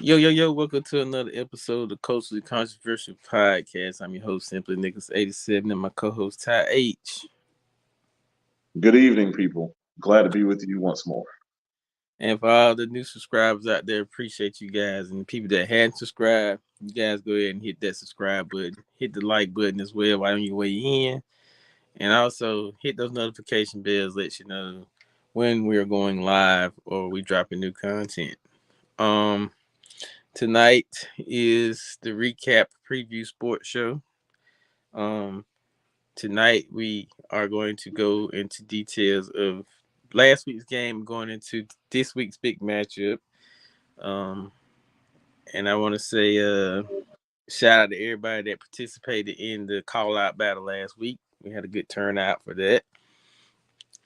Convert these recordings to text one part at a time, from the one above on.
Yo, welcome to another episode of the Culturally Controversial Podcast. I'm your host, Simply Nicholas 87, and my co host, Ty H. Good evening, people. Glad to be with you once more. And for all the new subscribers out there, appreciate you guys. And the people that hadn't subscribed, you guys go ahead and hit that subscribe button, hit the like button as well while on your way in. And also hit those notification bells, let you know when we're going live or we dropping new content. Um, Tonight is the recap preview sports show. Um, Tonight we are going to go into details of last week's game, going into this week's big matchup. Um, and I want to say shout out to everybody that participated in the call out battle last week. We had a good turnout for that.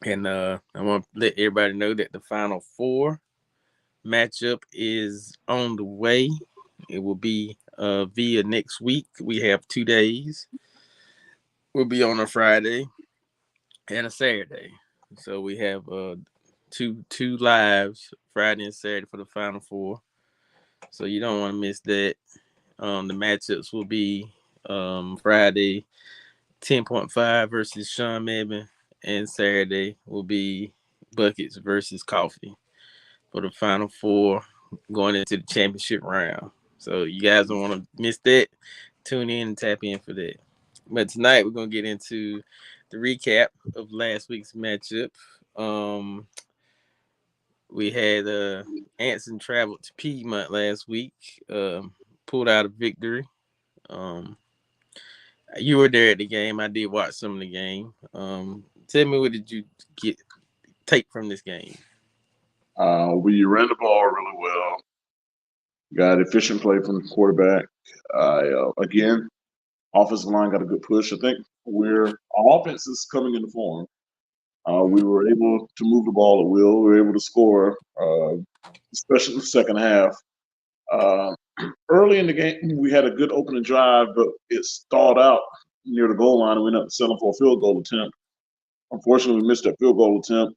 And I want to let everybody know that the final four matchup is on the way. It will be via next week. We have 2 days. We'll be on a Friday and a Saturday. So we have two lives Friday and Saturday for the final four. So you don't want to miss that. The matchups will be Friday 10.5 versus Sean Mebane, and Saturday will be Buckets versus Coffee for the final four going into the championship round. So you guys don't want to miss that. Tune in and tap in for that. But tonight we're gonna get into the recap of last week's matchup. Um, we had Anson traveled to Piedmont last week, pulled out a victory. Um, you were there at the game. I did watch some of the game. Tell me, what did you get take from this game? We ran the ball really well. Got efficient play from the quarterback. Again, offensive line got a good push. I think our offense is coming into form. We were able to move the ball at will. We were able to score, especially in the second half. Uh, Early in the game, we had a good opening drive, but it stalled out near the goal line, and we ended up settling for a field goal attempt. Unfortunately, we missed that field goal attempt.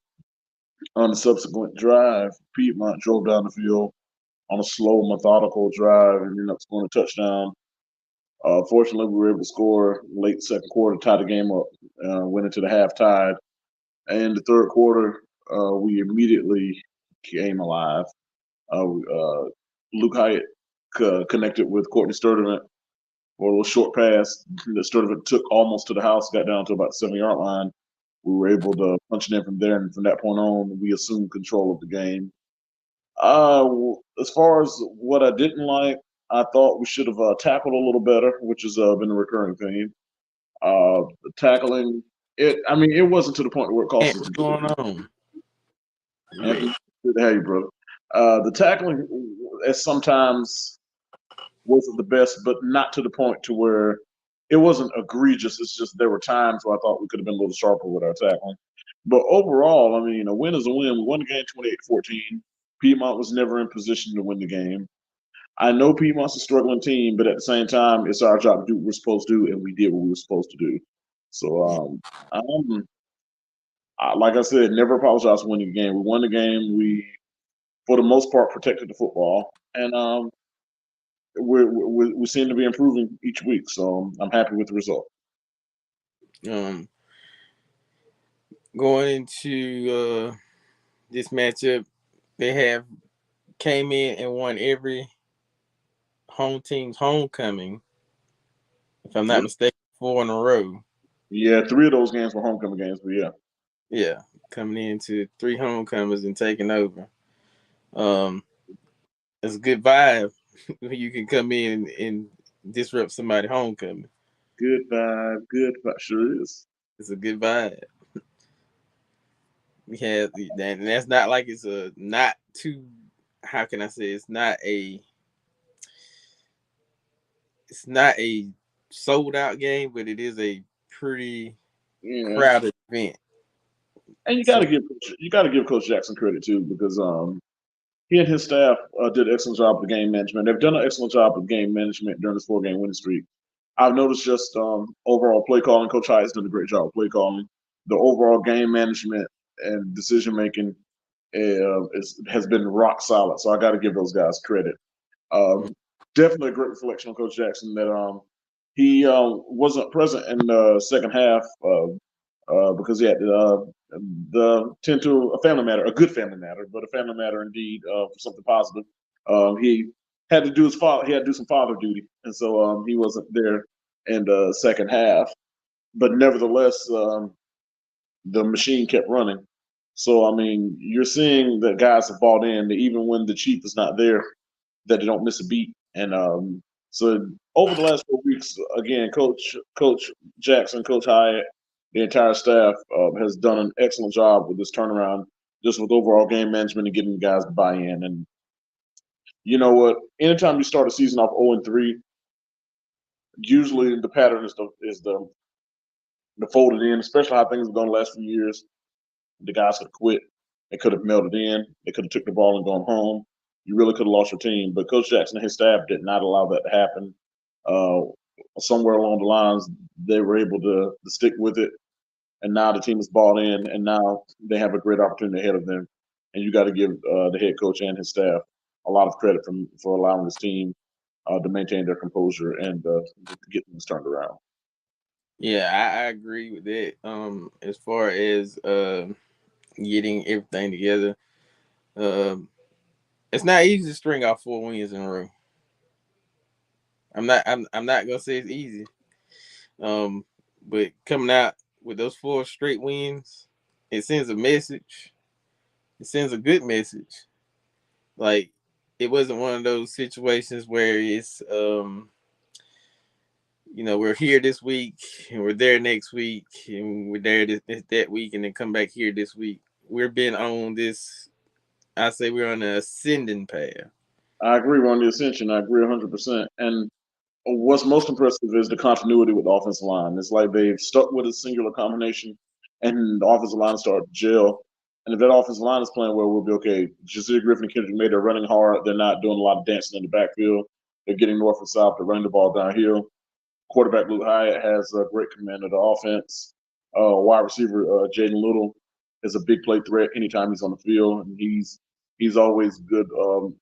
On the subsequent drive, Piedmont drove down the field on a slow, methodical drive and ended up scoring a touchdown. Fortunately, we were able to score late second quarter, tie the game up, went into the half tied. And the third quarter, we immediately came alive. Luke Hyatt connected with Courtney Sturdivant for a little short pass that Sturdivant took almost to the house, got down to about the 7 yard line. We were able to punch it in from there, and from that point on, we assumed control of the game. As far as what I didn't like, I thought we should have tackled a little better, which has been a recurring theme. The tackling, I mean, it wasn't to the point where it cost us What's the going game. on? Anthony, good to have you, brother. The tackling is sometimes wasn't the best, but not to the point to where it wasn't egregious. It's just there were times where I thought we could have been a little sharper with our tackling. But overall, I mean, a win is a win. We won the game 28-14. Piedmont was never in position to win the game. I know Piedmont's a struggling team, but at the same time, it's our job to do what we're supposed to do, and we did what we were supposed to do. So, like I said, never apologize for winning the game. We won the game. We, for the most part, protected the football, and we seem to be improving each week. So I'm happy with the result. Um, Going into this matchup, they have came in and won every home team's homecoming, if I'm not Yep. mistaken, four in a row. Yeah, three of those games were homecoming games, but yeah. Yeah, coming into three homecomings and taking over. Um, it's a good vibe when you can come in and disrupt somebody's homecoming. Good vibe, good vibe. Sure is. It's a good vibe. We have, and that's not like it's a not too. How can I say? It's not a sold out game, but it is a pretty Yeah, crowded event. and So you got to give Coach Jackson credit too because he and his staff did an excellent job of the game management. They've done an excellent job of game management during this 4 game winning streak. I've noticed just overall play calling. Coach Hyde's done a great job of play calling. The overall game management and decision making has been rock solid. So I got to give those guys credit. Um, Definitely a great reflection on Coach Jackson that he wasn't present in the second half because he had the tend to a family matter, a good family matter, but a family matter indeed for something positive. He had to do his father. He had to do some father duty, and so he wasn't there in the second half. But nevertheless, the machine kept running. So I mean, you're seeing that guys have bought in, that even when the chief is not there, that they don't miss a beat. And so over the last 4 weeks, again, Coach Jackson, Coach Hyatt, the entire staff has done an excellent job with this turnaround, just with overall game management and getting the guys to buy in. And you know what? Anytime you start a season off 0-3, usually the pattern is the folded in, especially how things have gone the last few years. The guys could have quit. They could have melted in. They could have took the ball and gone home. You really could have lost your team. But Coach Jackson and his staff did not allow that to happen. Uh, Somewhere along the lines, they were able to stick with it. And now the team is bought in, and now they have a great opportunity ahead of them. And you got to give the head coach and his staff a lot of credit for allowing this team to maintain their composure and to get things turned around. Yeah, I agree with that. As far as getting everything together, um, it's not easy to string out 4 wins in a row. I'm not gonna say it's easy. Um, but coming out with those 4 straight wins, it sends a message. It sends a good message. Like, it wasn't one of those situations where it's we're here this week and we're there next week and we're there that week and then come back here this week. We've been on this. I say we're on an ascending path. I agree on the ascension. I agree 100%. And what's most impressive is the continuity with the offensive line. It's like they've stuck with a singular combination, and the offensive line started to gel. And if that offensive line is playing well, we'll be okay. Jasir Griffin and Kendrick May, they're running hard. They're not doing a lot of dancing in the backfield. They're getting north and south. They're running the ball downhill. Quarterback Luke Hyatt has a great command of the offense. Wide receiver Jaden Little is a big play threat anytime he's on the field, and he's always good.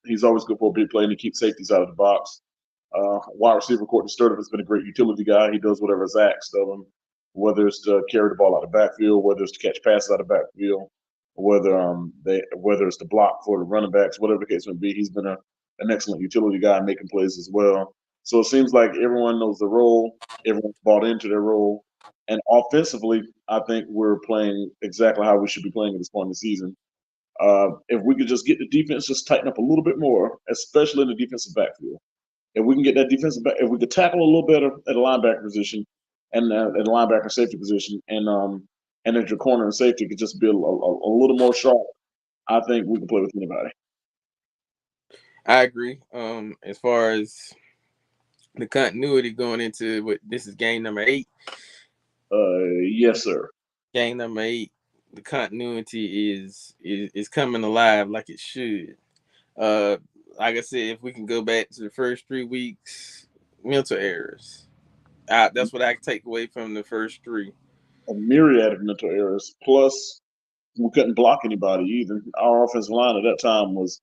He's always good for a big play, and he keeps safeties out of the box. Wide receiver Courtney Sturdiff has been a great utility guy. He does whatever is asked of him, whether it's to carry the ball out of the backfield, whether it's to catch passes out of the backfield, whether it's to block for the running backs, whatever the case may be. He's been an excellent utility guy making plays as well. So it seems like everyone knows the role, everyone's bought into their role, and offensively, I think we're playing exactly how we should be playing at this point in the season. If we could just get the defense just tighten up a little bit more, especially in the defensive backfield, if we can get that defensive back, if we could tackle a little better at the linebacker position and at the linebacker safety position, and at your corner and safety could just be a little more sharp, I think we can play with anybody. I agree. As far as the continuity going into what this is game number 8. Yes, sir. Game number 8, the continuity is coming alive like it should. Uh, like I said, if we can go back to the first 3 weeks, mental errors. That's what I can take away from the first 3. A myriad of mental errors. Plus, we couldn't block anybody either. Our offensive line at that time was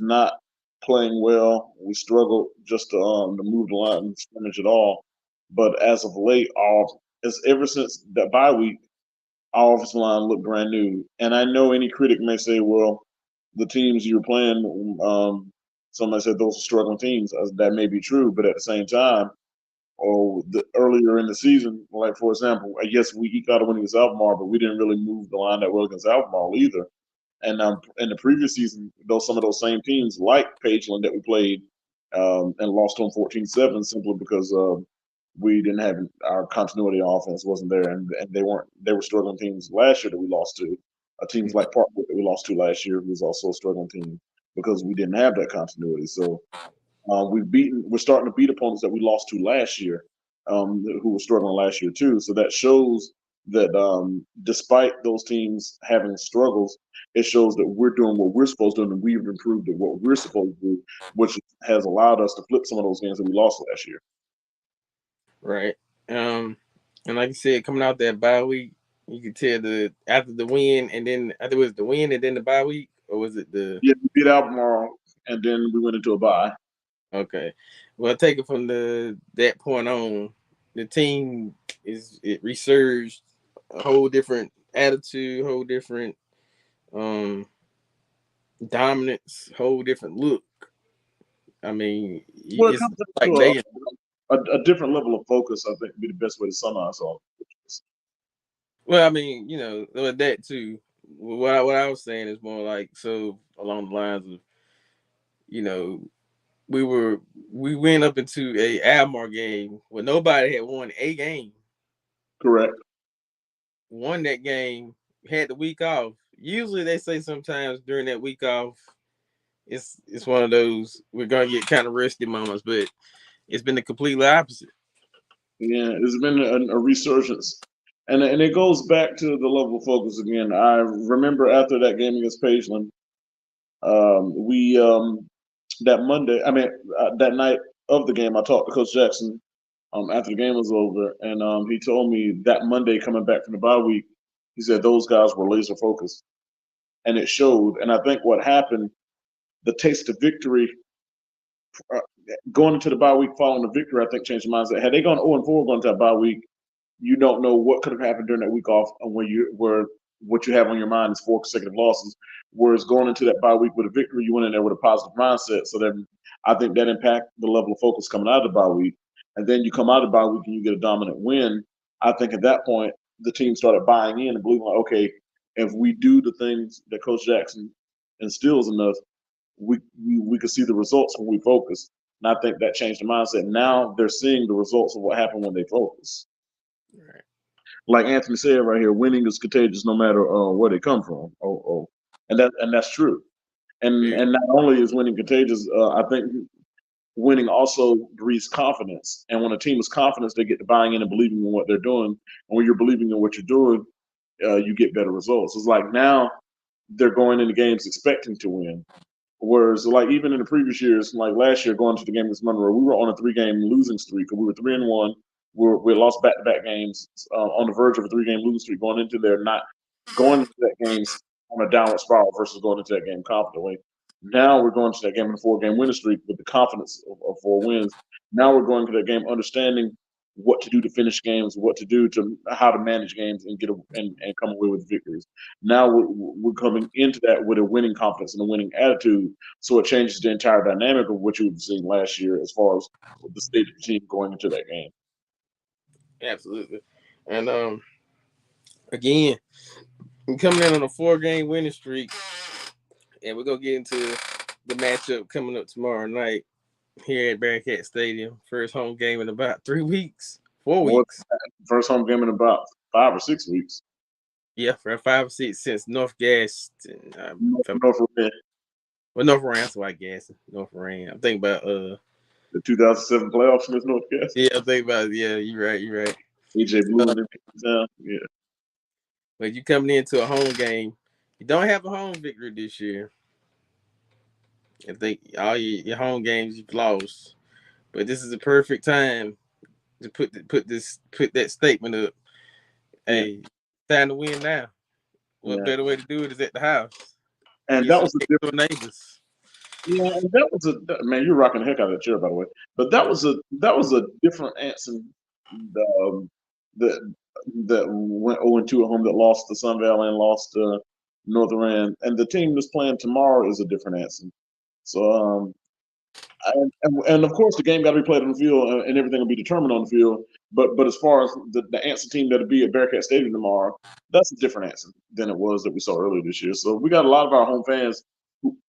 not playing well. We struggled just to move the line and scrimmage at all. But as of late, as ever since that bye week, our offensive line looked brand new. And I know any critic may say, well, the teams you're playing, somebody said those are struggling teams. That may be true, but at the same time, earlier in the season, like for example, I guess we eked out a win against Albemarle, but we didn't really move the line that well against Albemarle either. And in the previous season, though some of those same teams like Pageland that we played and lost to them 14-7 simply because we didn't have our continuity of offense wasn't there, and they were struggling teams last year that we lost to. Teams like Parkwood that we lost to last year was also a struggling team because we didn't have that continuity. So we're starting to beat opponents that we lost to last year, who were struggling last year too. So that shows that despite those teams having struggles, it shows that we're doing what we're supposed to do and we've improved at what we're supposed to do, which has allowed us to flip some of those games that we lost last year. Right. And like you said, coming out that bye week, you could tell the after the win, and then I think it was the win and then the bye week, or was it the Yeah, we beat Albemarle and then we went into a bye. Okay. Well, take it from that point on, the team it resurged a whole different attitude, whole different um dominance, whole different look. I mean, Well, it it's comes down like to they. a different level of focus. I think would be the best way to summarize all. Well, I mean, with that too. What I was saying is more like so along the lines of you know we were we went up into a Almar game where nobody had won a game. Correct. Won that game, had the week off. Usually they say sometimes during that week off, it's one of those we're gonna get kind of rusty moments, but it's been the completely opposite. Yeah, it's been a resurgence, and it goes back to the level of focus again. I remember after that game against Pageland, we that Monday, I mean that night of the game, I talked to Coach Jackson after the game was over, and he told me that Monday coming back from the bye week, he said those guys were laser focused, and it showed. And I think what happened, the taste of victory uh, going into the bye week following the victory, I think changed the mindset. Had they gone 0-4 going into that bye week, you don't know what could have happened during that week off, and where what you have on your mind is four consecutive losses. Whereas going into that bye week with a victory, you went in there with a positive mindset. So then I think that impacted the level of focus coming out of the bye week. And then you come out of the bye week and you get a dominant win. I think at that point the team started buying in and believing like, okay, if we do the things that Coach Jackson instills in us, we could see the results when we focus. And I think that changed the mindset. Now they're seeing the results of what happened when they focus. Right. Like Anthony said right here, winning is contagious no matter where they come from. And that's true. Very. And not only is winning contagious, I think winning also breeds confidence. And when a team is confident, they get to buying in and believing in what they're doing. And when you're believing in what you're doing, you get better results. It's like now they're going into games expecting to win. Whereas, like even in the previous years, like last year going to the game against Monroe, we were on a three-game losing streak. We were 3-1. We lost back-to-back games on the verge of a three-game losing streak. Going into that game on a downward spiral versus going into that game confidently. Now we're going to that game in a four-game winning streak with the confidence of four wins. Now we're going to that game understanding what to do to finish games, what to do to how to manage games and and come away with victories. Now we're coming into that with a winning confidence and a winning attitude, so it changes the entire dynamic of what you were seeing last year as far as the state of the team going into that game. Absolutely. And again, we coming in on a 4 game winning streak, and we're gonna get into the matchup coming up tomorrow night here at Bearcat Stadium. First home game in about 3 weeks, four More weeks. first home game in about 5 or 6 weeks. Yeah, for 5 or 6 since North Gas. North Red, Well, North Rand, that's why I guess North Rand. I'm thinking about the 2007 playoffs against North Gas. yeah, I'm thinking about yeah. You're right. You're right. AJ Blue Uh, and them down. Yeah, but you coming into a home game, you don't have a home victory this year. I think all your home games you've lost, but this is the perfect time to put that statement up. yeah, Hey, time to win now. What yeah. better way to do it is at the house And against that your was a next door different. neighbors. Yeah, and that was man. You're rocking the heck out of that chair, by the way. But that was a different Anson um, that that went 0-2 at home, that lost to Sun Valley and lost to Northern Rand, and the team that's playing tomorrow is a different Anson. So and of course the game got to be played on the field, and everything will be determined on the field. But as far as the Anson team that'll be at Bearcat Stadium tomorrow, that's a different Anson than it was that we saw earlier this year. So we got a lot of our home fans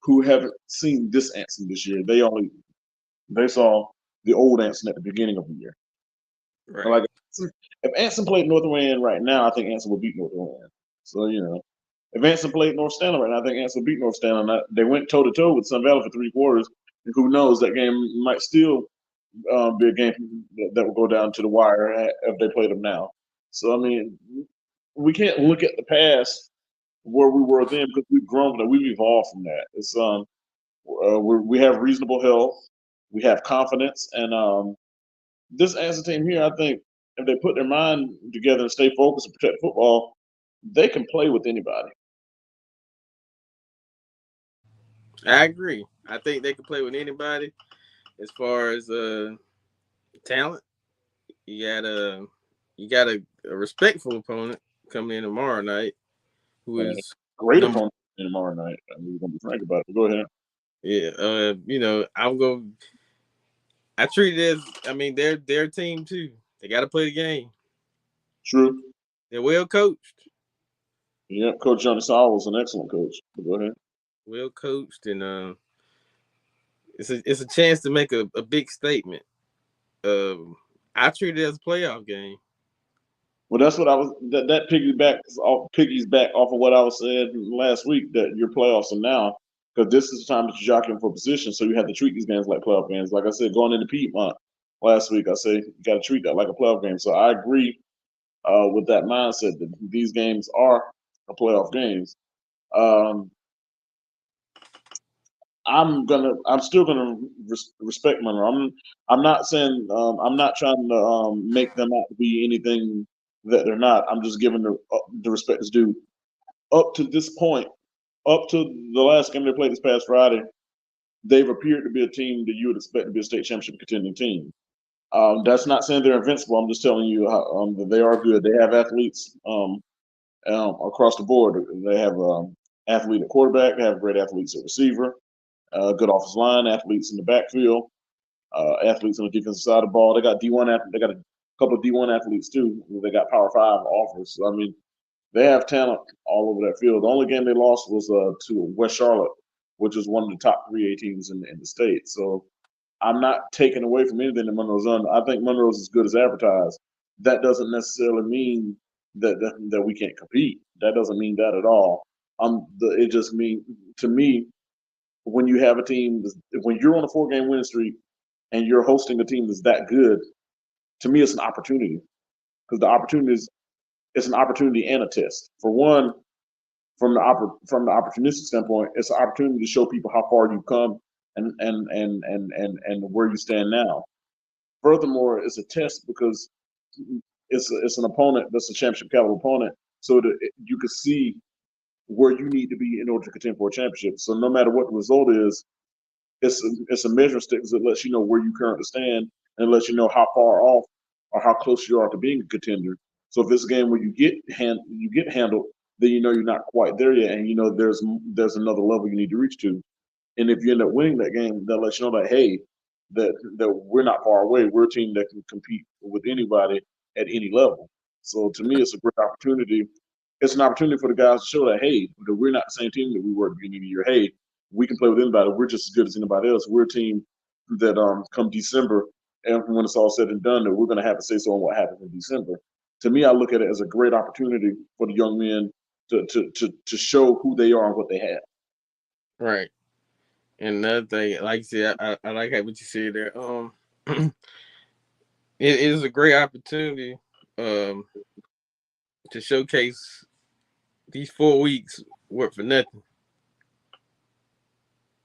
who haven't seen this Anson this year. They saw the old Anson at the beginning of the year. And Right. like if Anson played Northern Rand right now, I think Anson would beat Northern Rand. So if Anson played North Stanley right now, I think Anson would beat North Stanley. They went toe to toe with Sun Valley for 3 quarters. And who knows, that game might still be a game that will go down to the wire if they played them now. So I mean, we can't look at the past where we were then because we've grown from that. We've evolved from that. It's we have reasonable health, we have confidence, and this Anson team here, I think, if they put their mind together and stay focused and protect football, they can play with anybody. I agree. I think they can play with anybody as far as talent. You got a a respectful opponent coming in tomorrow night, who And is great number. opponent tomorrow night. I mean, we're gonna be frank about it. Go ahead. Yeah, I'm going. I treat it as, I mean, they're their team too. They got to play the game. True. They're well coached, Yeah, Coach Johnny Saul was an excellent coach. But go ahead. and it's a chance to make a big statement. I treat it as a playoff game. Well, that's what I was. Piggies back off of what I was saying last week that your playoffs are now because this is the time that you're jockeying for position. So you have to treat these games like playoff games. Like I said, going into Piedmont last week, I say you got to treat that like a playoff game. So I agree with that mindset that these games are playoff games. Um, I'm still gonna respect Monroe. I'm not saying, I'm not trying to make them out to be anything that they're not. I'm just giving the respect is due. Up to this point, up to the last game they played this past Friday, they've appeared to be a team that you would expect to be a state championship contending team. That's not saying they're invincible. I'm just telling you that they are good. They have athletes across the board. They have athlete at quarterback. They have great athletes at receiver. Good offensive line, athletes in the backfield, athletes on the defensive side of the ball. They got D1 athletes. They got a couple of D1 athletes too. They got Power Five offers. So, I mean, they have talent all over that field. The only game they lost was to West Charlotte, which is one of the top 3A teams in the state. So I'm not taking away from anything that Monroe's done. I think Monroe's as good as advertised. That doesn't necessarily mean that we can't compete. That doesn't mean that at all. It just means to me when you have a team, when you're on a 4 game winning streak and you're hosting a team that's that good, to me, it's an opportunity because the opportunity is it's an opportunity and a test. For one, from the opportunistic standpoint, it's an opportunity to show people how far you've come and where you stand now. Furthermore, it's a test because it's an opponent that's a championship caliber opponent, so that you can see where you need to be in order to contend for a championship. So no matter what the result is, it's a measuring stick that lets you know where you currently stand and lets you know how far off or how close you are to being a contender. So if it's a game where you get handled, then you know you're not quite there yet, and you know there's another level you need to reach to. And if you end up winning that game, that lets you know that hey, that we're not far away. We're a team that can compete with anybody at any level. So to me, it's a great opportunity. It's an opportunity for the guys to show that hey, that we're not the same team that we were at the beginning of the year. Hey, we can play with anybody. We're just as good as anybody else. We're a team that come December, and when it's all said and done, that we're going to have to say so on what happens in December. To me, I look at it as a great opportunity for the young men to show who they are and what they have. Right. And another thing, like you said, I like how what you said there. It is a great opportunity um to showcase these 4 weeks work for nothing.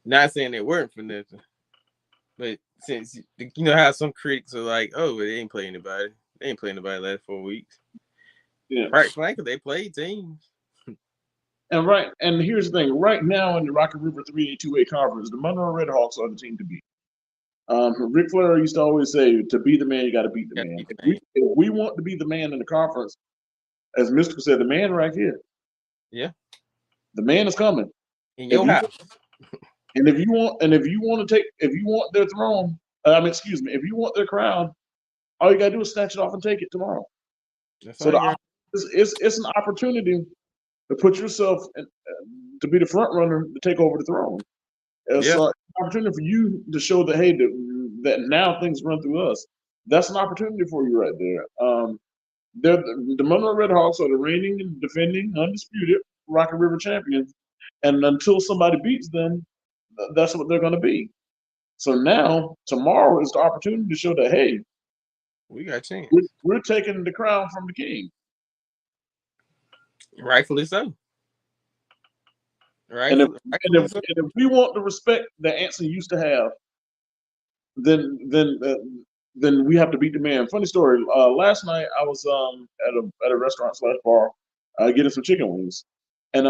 Not saying they weren't for nothing, but since you know how some critics are like, oh, they ain't playing anybody. They ain't playing anybody last 4 weeks. Yeah. Right, frankly, they played teams. And here's the thing: right now in the Rocky River 3A2A conference, the Monroe Redhawks are the team to beat. Ric Flair used to always say, "To be the man, you got to beat the Got to man." beat the If man. we want to be the man in the conference, as Mystical said, the man right here, Yeah, the man is coming. in If your you house. if you want to take if you want their throne, excuse me, if you want their crown, all you got to do is snatch it off and take it tomorrow. That's So all you got. it's an opportunity to put yourself to be the front runner to take over the throne. It's Yeah, an opportunity for you to show that hey, that now things run through us. That's an opportunity for you right there. The Monroe Redhawks are the reigning and defending undisputed Rocky River champions, and until somebody beats them, that's what they're going to be. So now tomorrow is the opportunity to show that hey, we got a chance. we're taking the crown from the king. Rightfully so. And if Rightfully so. and if we want the respect that Anson used to have, then then uh, then we have to beat the man. Funny story. Last night I was at a restaurant slash bar getting some chicken wings, and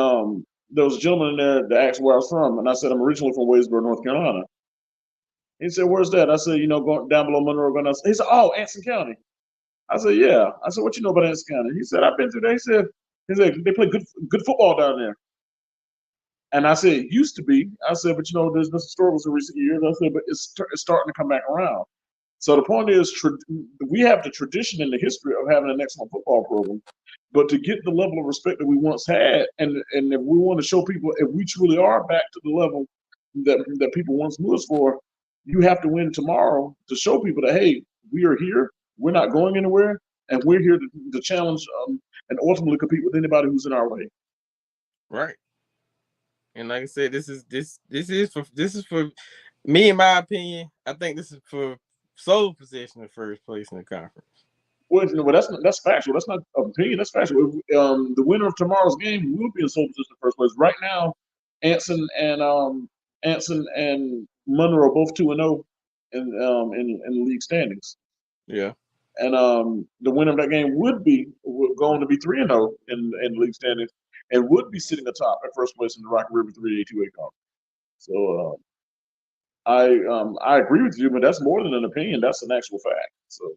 there was a gentleman in there that asked where I was from, and I said I'm originally from Wadesboro, North Carolina. He said, "Where's that?" I said, going down below Monroe. He said, "Oh, Anson County." I said, "Yeah." I said, "What you know about Anson County?" He said, "I've been through there." He said, "They play good football down there." And I said, "It used to be." I said, "But there's been some struggles in recent years." I said, "But it's starting to come back around." So the point is, we have the tradition and the history of having an excellent football program, but to get the level of respect that we once had, and if we want to show people if we truly are back to the level that people once knew us for, you have to win tomorrow to show people that hey, we are here, we're not going anywhere, and we're here to challenge and ultimately compete with anybody who's in our way. Right. And like I said, this is for me, in my opinion. I think this is for sole possession of first place in the conference. Well, that's factual. That's not opinion. That's factual. The winner of tomorrow's game will be in sole position in first place. Right now, Anson and Anson and Monroe are both 2-0 in the league standings, Yeah. and the winner of that game would be going to be 3-0 in the league standings, and would be sitting atop at first place in the Rocky River 3A2A conference. So I agree with you, but that's more than an opinion. That's an actual fact. So.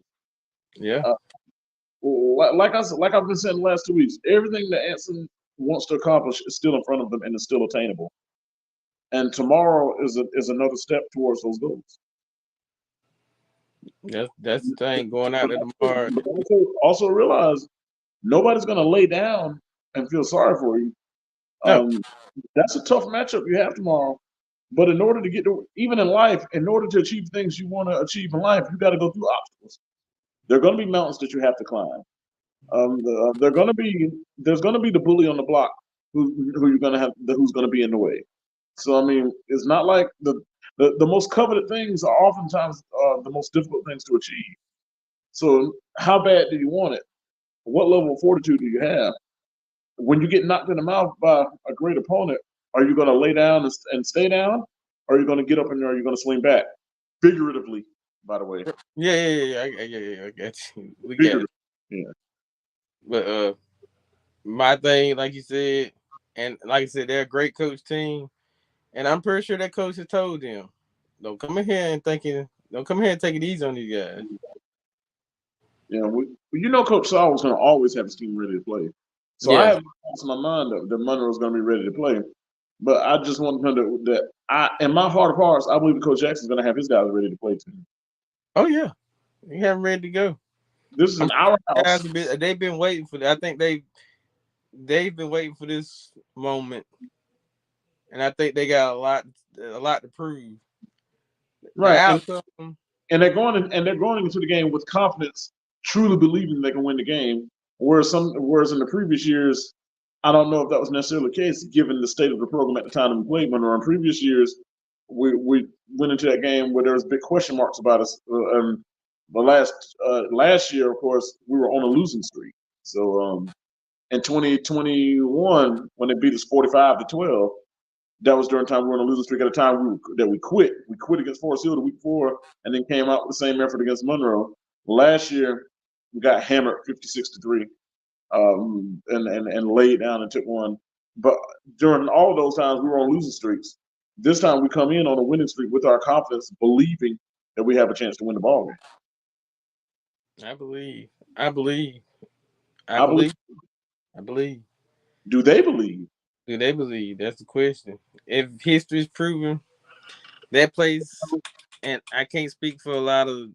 Yeah. Uh, like I've been saying the last 2 weeks, everything that Anson wants to accomplish is still in front of them and is still attainable. And tomorrow is another step towards those goals. That's the thing going out But there tomorrow. also realize nobody's going to lay down and feel sorry for you. No. That's a tough matchup you have tomorrow. But in order to get to, even in life, in order to achieve things you want to achieve in life, you got to go through obstacles. There are going to be mountains that you have to climb. They're going to be there's going to be the bully on the block who you're going to have who's going to be in the way. So I mean, it's not like the most coveted things are oftentimes the most difficult things to achieve. So how bad do you want it? What level of fortitude do you have? When you get knocked in the mouth by a great opponent, are you going to lay down and stay down, or are you going to get up and are you going to swing back? Figuratively, by the way. Yeah. I got you. We got it. Figuratively. Yeah. But my thing, like you said, and like I said, they're a great coach team, and I'm pretty sure that coach has told them, don't come here and take it easy on these guys. Yeah, Coach Saul was going to always have his team ready to play. So I Yeah. have in my mind that Monroe was going to be ready to play. But I just want him in my heart of hearts, I believe that Coach Jackson's going to have his guys ready to play too. Oh yeah, you have them ready to go. This is I'm an our guys house. they've been waiting for that. I think they've been waiting for this moment, and I think they got a lot to prove. The Right. outcome, And they're going into the game with confidence, truly believing they can win the game. Whereas in the previous years, I don't know if that was necessarily the case, given the state of the program at the time that we played. But in previous years, we went into that game where there was big question marks about us. The last year, of course, we were on a losing streak. So in 2021, when they beat us 45-12, that was during the time we were on a losing streak at a time that we quit. We quit against Forest Hill the week before, and then came out with the same effort against Monroe. Last year, we got hammered 56-3, and laid down and took one. But during all of those times, we were on losing streaks. This time, we come in on a winning streak with our confidence, believing that we have a chance to win the ball game. I believe. I believe. I I believe. believe. I believe. Do they believe? Do they believe? That's the question. If history's proven that place, and I can't speak for a lot of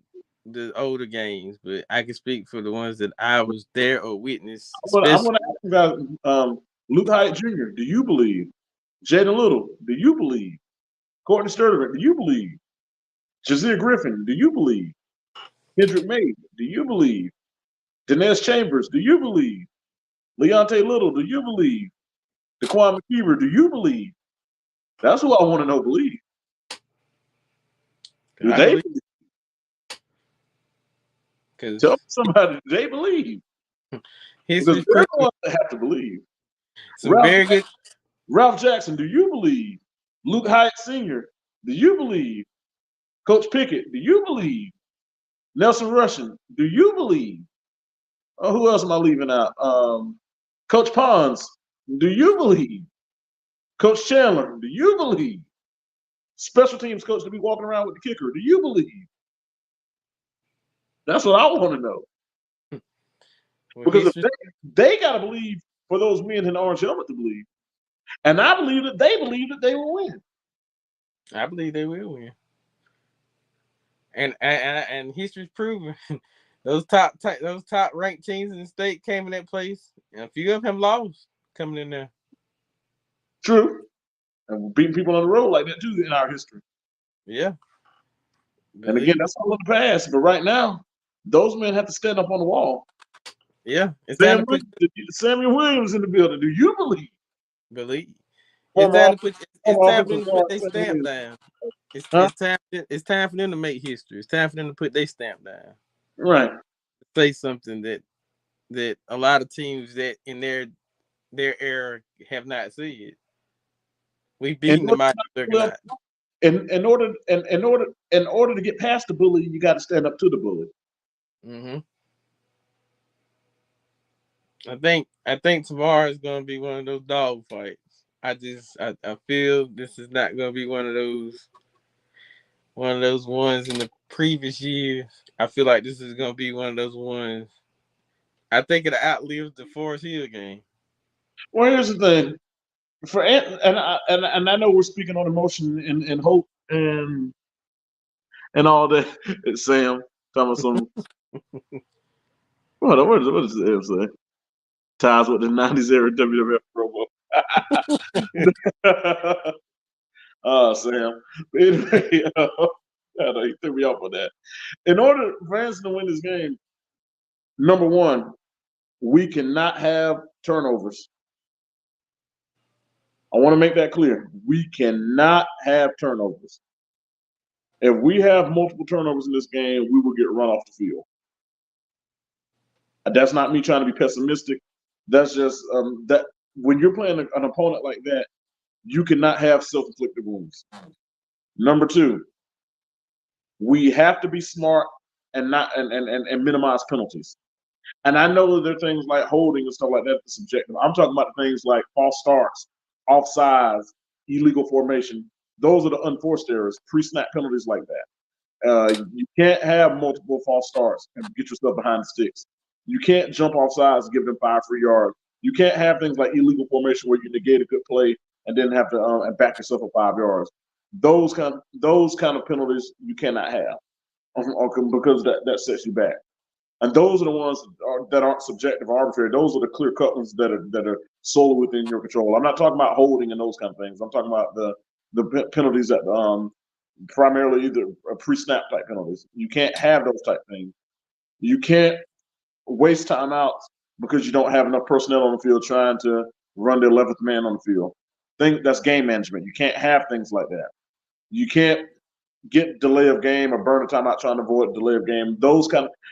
the older games, but I can speak for the ones that I was there or witnessed, I'm especially. going to ask you guys, Luke Hyatt Jr., do you believe? Jaden Little, do you believe? Courtney Sturdivant, do you believe? Jazir Griffin, do you believe? Kendrick May, do you believe? Dinesh Chambers, do you believe? Leonte Little, do you believe? Daquan McKeever, do you believe? That's who I want to know believe. Do I they believe believe? Tell because somebody, do they believe? Because history's they're the proven ones that have to believe. some Ralph, very good. Ralph Jackson, do you believe? Luke Hyatt Sr., do you believe? Coach Pickett, do you believe? Nelson Russian, do you believe? Who else am I leaving out? Coach Pons, do you believe? Coach Chandler, do you believe special teams coach to be walking around with the kicker? Do you believe? That's what I want to know. Well, Because if history. they got to believe for those men in the orange helmet to believe, and I believe that they will win. I believe they will win. And history's proven those top ranked teams in the state came in that place, and a few of them lost coming in there. True. And we're beating people on the road like that too in our history. Yeah, And again, believe it. that's all in the past. But right now, those men have to stand up on the wall. Yeah, it's time to put Samuel Williams in the building. Do you believe? believe. It's Former, time to off- put. It's former time for offensive them to guard put their Samuel stamp Williams. down. Huh? It's time for them to make history. It's time for them to put their stamp down. Right. Say something that a lot of teams that in their era have not said. We In beaten the order mighty to live, Juggernaut. in order to get past the bully, you got to stand up to the bully. Hmm. I think tomorrow is gonna be one of those dog fights. I feel this is not gonna be one of those ones in the previous years. I feel like this is gonna be one of those ones. I think it outlives the Forest Hill game. Well, here's the thing. And I know we're speaking on emotion and hope and all that. Sam, talking about some what does the say? Ties with the '90s era WWF promo. Sam. But anyway, he threw me off on that. In order for Anson to win this game, number one, we cannot have turnovers. I want to make that clear. We cannot have turnovers. If we have multiple turnovers in this game, we will get run off the field. That's not me trying to be pessimistic. That's just that when you're playing an opponent like that, you cannot have self-inflicted wounds. Number two, we have to be smart and not and minimize penalties. And I know that there are things like holding and stuff like that that's subjective. I'm talking about the things like false starts, offsides, illegal formation. Those are the unforced errors, pre-snap penalties like that. You can't have multiple false starts and get yourself behind the sticks. You can't jump off sides and give them 5 free yards. You can't have things like illegal formation where you negate a good play and then have to and back yourself up 5 yards. Those kind of penalties you cannot have because that sets you back. And those are the ones that aren't subjective or arbitrary. Those are the clear cut ones that are solely within your control. I'm not talking about holding and those kind of things. I'm talking about the penalties that primarily either pre-snap type penalties. You can't have those type things. You can't waste timeouts because you don't have enough personnel on the field trying to run the 11th man on the field. That's game management. You can't have things like that. You can't get delay of game or burn a timeout trying to avoid delay of game. Those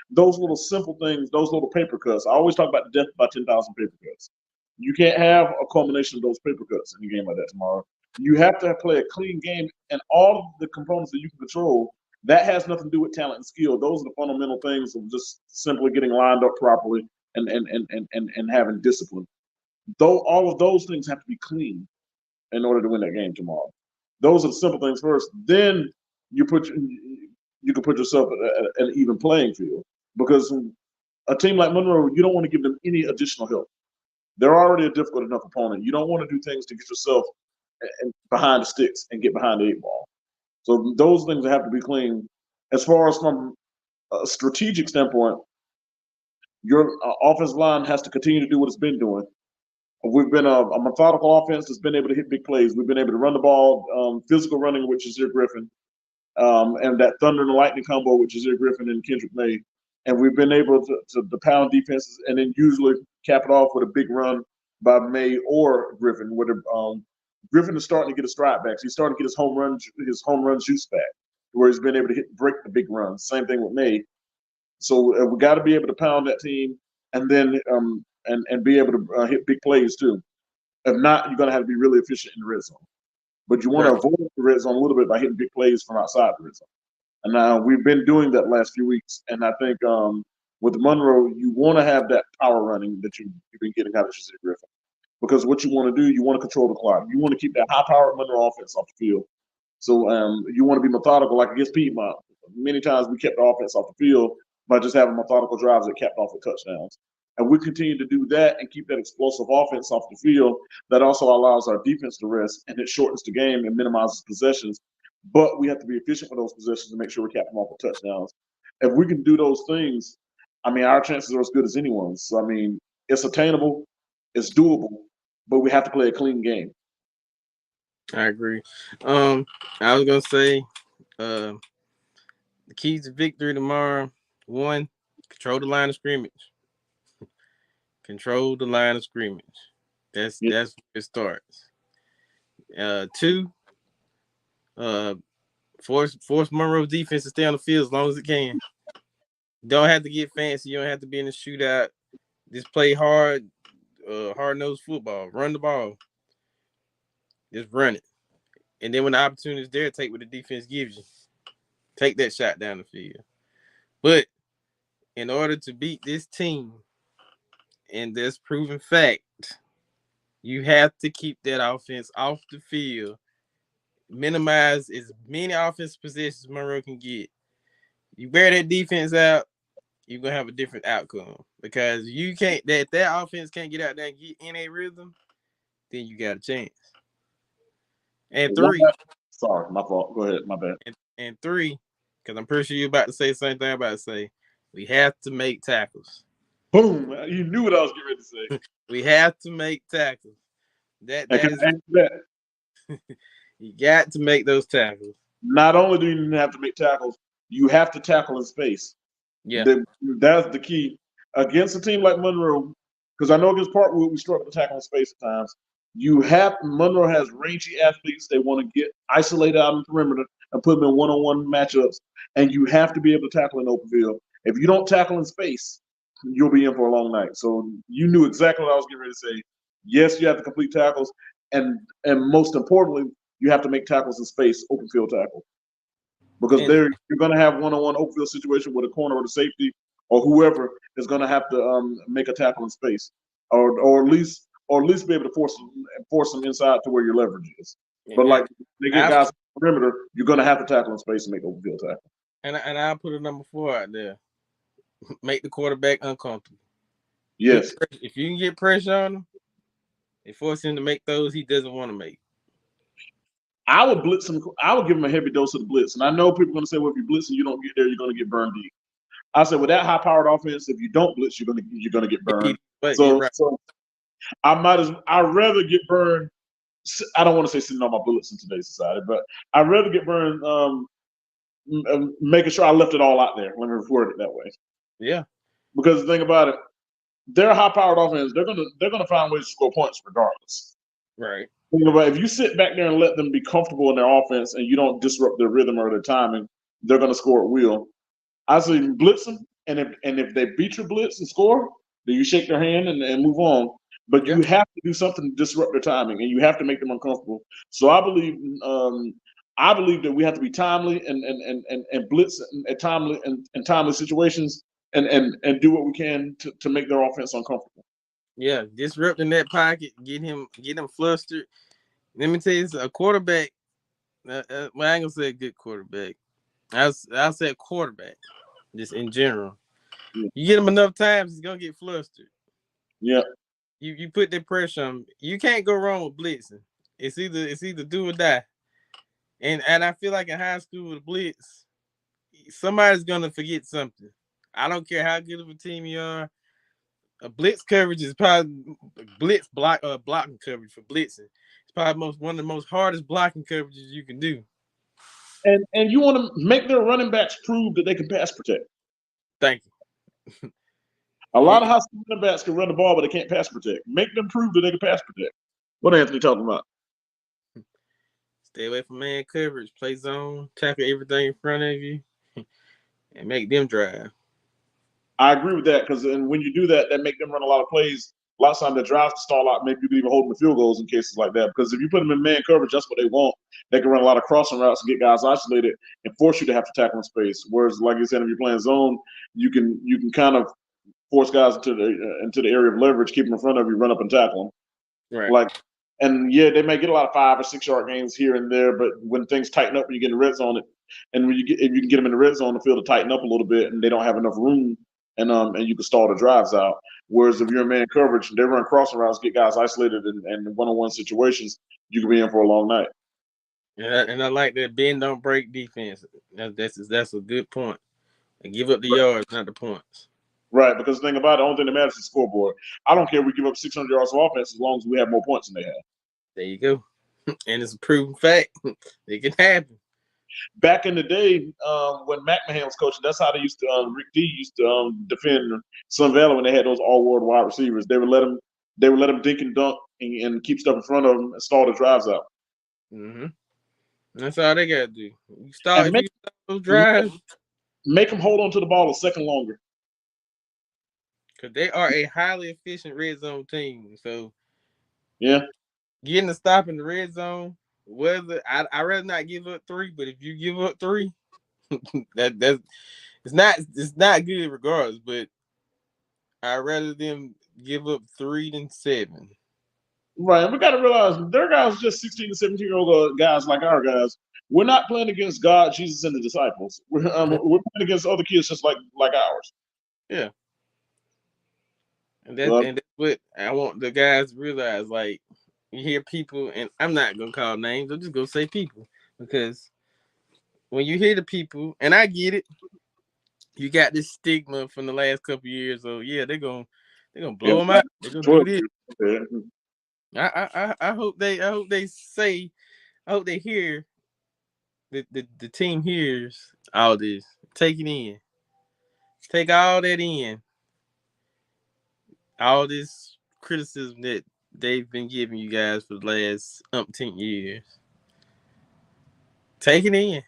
little simple things, those little paper cuts. I always talk about the death by 10,000 paper cuts. You can't have a culmination of those paper cuts in a game like that tomorrow. You have to play a clean game and all of the components that you can control. That has nothing to do with talent and skill. Those are the fundamental things of just simply getting lined up properly and having discipline. Though all of those things have to be clean in order to win that game tomorrow. Those are the simple things first. Then you can put yourself at an even playing field because a team like Monroe, you don't want to give them any additional help. They're already a difficult enough opponent. You don't want to do things to get yourself behind the sticks and get behind the 8 ball. So those things have to be clean. As far as from a strategic standpoint, your offensive line has to continue to do what it's been doing. We've been a methodical offense that's been able to hit big plays. We've been able to run the ball, physical running, which is Zir Griffin, and that thunder and the lightning combo, which is Zir Griffin and Kendrick May. And we've been able to pound defenses and then usually cap it off with a big run by May or Griffin. Griffin is starting to get his stride back. So he's starting to get his home run juice back, where he's been able to break the big runs. Same thing with May. So we got to be able to pound that team and then and be able to hit big plays too. If not, you're going to have to be really efficient in the red zone. But you want to Right. avoid the red zone a little bit by hitting big plays from outside the red zone. And we've been doing that last few weeks. And I think with Monroe, you want to have that power running that you've been getting out of Shazier Griffin. because what you want to do, you want to control the clock. You want to keep that high-powered Monroe offense off the field. So you want to be methodical, like against Piedmont. Many times we kept the offense off the field by just having methodical drives that capped off with touchdowns. And we continue to do that and keep that explosive offense off the field. That also allows our defense to rest, and it shortens the game and minimizes possessions. But we have to be efficient with those possessions to make sure we cap them off with touchdowns. If we can do those things, I mean, our chances are as good as anyone's. So, I mean, it's attainable, it's doable, but we have to play a clean game. I agree. I was gonna say, uh, the keys to victory tomorrow: one, control the line of scrimmage. Control the line of scrimmage. Yeah. That's where it starts. Two, uh, force Monroe's defense to stay on the field as long as it can. Don't have to get fancy. You don't have to be in the shootout. Just play hard, hard nosed football. Run the ball. Just run it. And then when the opportunity is there, take what the defense gives you. Take that shot down the field. But in order to beat this team, and this proven fact, you have to keep that offense off the field. Minimize as many offensive possessions Monroe can get. You wear that defense out, you're gonna have a different outcome because you can't that offense can't get out there and get in a rhythm, then you got a chance. And three, Sorry, my fault. Go ahead. My bad. and three, because I'm pretty sure you're about to say the same thing I'm about to say. We have to make tackles. Boom! You knew what I was getting ready to say. We have to make tackles. That And can is I answer that? you got to make those tackles. Not only do you have to make tackles, you have to tackle in space. Yeah. That's the key against a team like Monroe. Because I know against Parkwood we struggle to tackle in space at times. Monroe has rangy athletes. They want to get isolated out in the perimeter and put them in one-on-one matchups, and you have to be able to tackle in open field. If you don't tackle in space, you'll be in for a long night. So you knew exactly what I was getting ready to say. Yes, you have to complete tackles, and most importantly, you have to make tackles in space, open field tackles, because And you're going to have one-on-one open field situation with a corner or the safety or whoever is going to have to make a tackle in space, or at least be able to force them inside to where your leverage is. But and like they get I guys on the perimeter, you're going to have to tackle in space and make open field tackle. and I'll put a number 4 out there. Make the quarterback uncomfortable. Yes. If you can get pressure on him, and force him to make those he doesn't want to make. I would blitz him. I would give him a heavy dose of the blitz. And I know people are going to say, well, if you blitz and you don't get there, you're going to get burned deep. I said, with that high-powered offense, if you don't blitz, you're going to get burned. But yeah, So, right. so I'd rather get burned. I don't want to say sitting on my bullets in today's society, but I'd rather get burned making sure I left it all out there. Let me word it that way. Yeah. Because the thing about it, they're high-powered offense. They're gonna find ways to score points regardless. Right. If you sit back there and let them be comfortable in their offense and you don't disrupt their rhythm or their timing, they're going to score at will. I say blitz them, and if they beat your blitz and score, then you shake their hand and move on. But Yeah. you have to do something to disrupt their timing, and you have to make them uncomfortable. So I believe that we have to be timely and blitz at timely situations and do what we can to make their offense uncomfortable. Yeah. Disrupting that pocket, get him flustered. Let me tell you, a quarterback. Well, I ain't gonna say a good quarterback. I'll say a quarterback, just in general. Yeah. You get him enough times, he's gonna get flustered. Yeah. You put that pressure on him. You can't go wrong with blitzing. It's either do or die. And I feel like in high school with a blitz, somebody's gonna forget something. I don't care how good of a team you are. A blitz coverage is probably blocking coverage for blitzing. It's probably one of the most hardest blocking coverages you can do. And you want to make their running backs prove that they can pass protect. Thank A lot you. of high school running backs can run the ball, but they can't pass protect. Make them prove that they can pass protect. What Anthony talking about? Stay away from man coverage, play zone, tackle everything in front of you, and make them drive. I agree with that because when you do that, that make them run a lot of plays. A lot of times the drives to stall out. Maybe you can even hold them to field goals in cases like that. Because if you put them in man coverage, that's what they want. They can run a lot of crossing routes and get guys isolated and force you to have to tackle in space. Whereas, like you said, if you're playing zone, you can kind of force guys into the area of leverage, keep them in front of you, run up and tackle them. Right. Like, and yeah, they may get a lot of 5 or 6 yard gains here and there, but when things tighten up, when you get in the red zone, and when you get if you can get them in the red zone, the field to tighten up a little bit, and they don't have enough room, and you can stall the drives out. Whereas if you're in man coverage, they run crossing routes, get guys isolated in one-on-one situations, you could be in for a long night. And I like that bend don't break defense. That's a good point. And give up the yards, not the points. Right, because the thing about it, the only thing that matters is the scoreboard. I don't care if we give up 600 yards of offense as long as we have more points than they have. There you go. And it's a proven fact. It can happen. Back in the day, when McMahon was coaching, that's how they used to. Rick D used to defend Sun Valley when they had those all-world wide receivers. They would let them dink and dunk and keep stuff in front of them and stall the drives out. Mm-hmm. That's all they gotta do. You start And if make you start those drives, make them hold on to the ball a second longer. because they are a highly efficient red zone team. So Yeah, getting a stop in the red zone, whether I rather not give up three, but if you give up three, that's it's not good regardless. But I'd rather them give up three than seven. right. And we got to realize their guys are just 16 to 17-year-old guys like our guys. We're not playing against God, Jesus, and the disciples. We're playing against other kids just like ours. Yeah, and Uh, that's what I want the guys to realize. Like you hear people, and I'm not gonna call names. I'm just gonna say people because when you hear the people, and I get it, you got this stigma from the last couple years. So yeah, they're gonna yeah, blow them out. They're gonna do 12 this. years. Yeah. I hope they hear the team hears all this. Take it in. Take all that in. All this criticism that they've been giving you guys for the last umpteen years. Take it in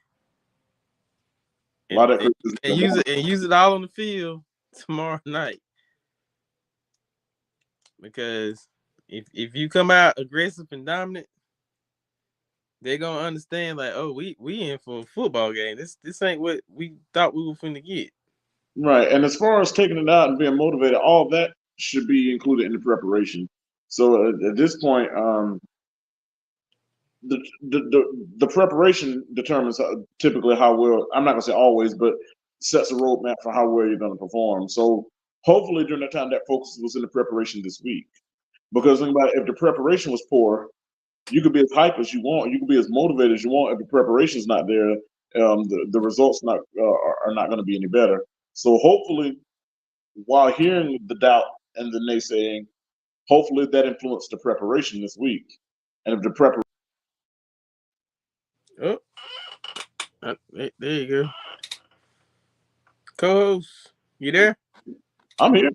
A lot and, of that and, criticism. and use it all on the field tomorrow night. Because if you come out aggressive and dominant, they're gonna understand like, oh, we in for a football game. This ain't what we thought we were finna get. Right. And as far as taking it out and being motivated, all that should be included in the preparation. So at this point, the preparation determines typically how well, I'm not going to say always, but sets a roadmap for how well you're going to perform. So hopefully during that time, that focus was in the preparation this week. Because think about it, if the preparation was poor, you could be as hype as you want, you could be as motivated as you want. If the preparation is not there, the results are not going to be any better. So hopefully, while hearing the doubt and the naysaying, hopefully that influenced the preparation this week. And if the preparation, Oh, there you go. Co-host, you there? I'm here.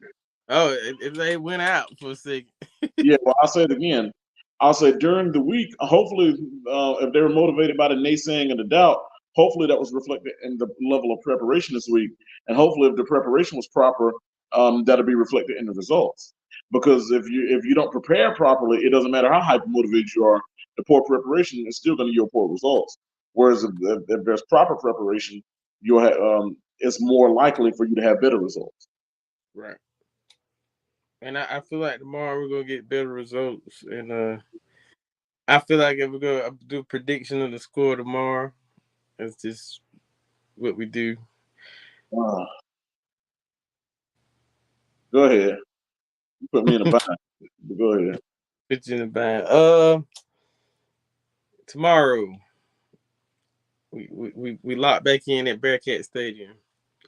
Oh, they went out for a second. Yeah, well, I'll say it again. I'll say during the week, hopefully, if they were motivated by the naysaying and the doubt, hopefully that was reflected in the level of preparation this week. And hopefully, if the preparation was proper, that'll be reflected in the results. Because if you don't prepare properly, it doesn't matter how hyper motivated you are. The poor preparation is still going to yield poor results. Whereas if there's proper preparation, it's more likely for you to have better results. Right. And I feel like tomorrow we're gonna get better results. And I feel like if we're gonna do a prediction of the score tomorrow, that's just what we do. Uh, Go ahead. You put me in a bind. But go ahead. Put you in the band. Tomorrow we lock back in at Bearcat Stadium.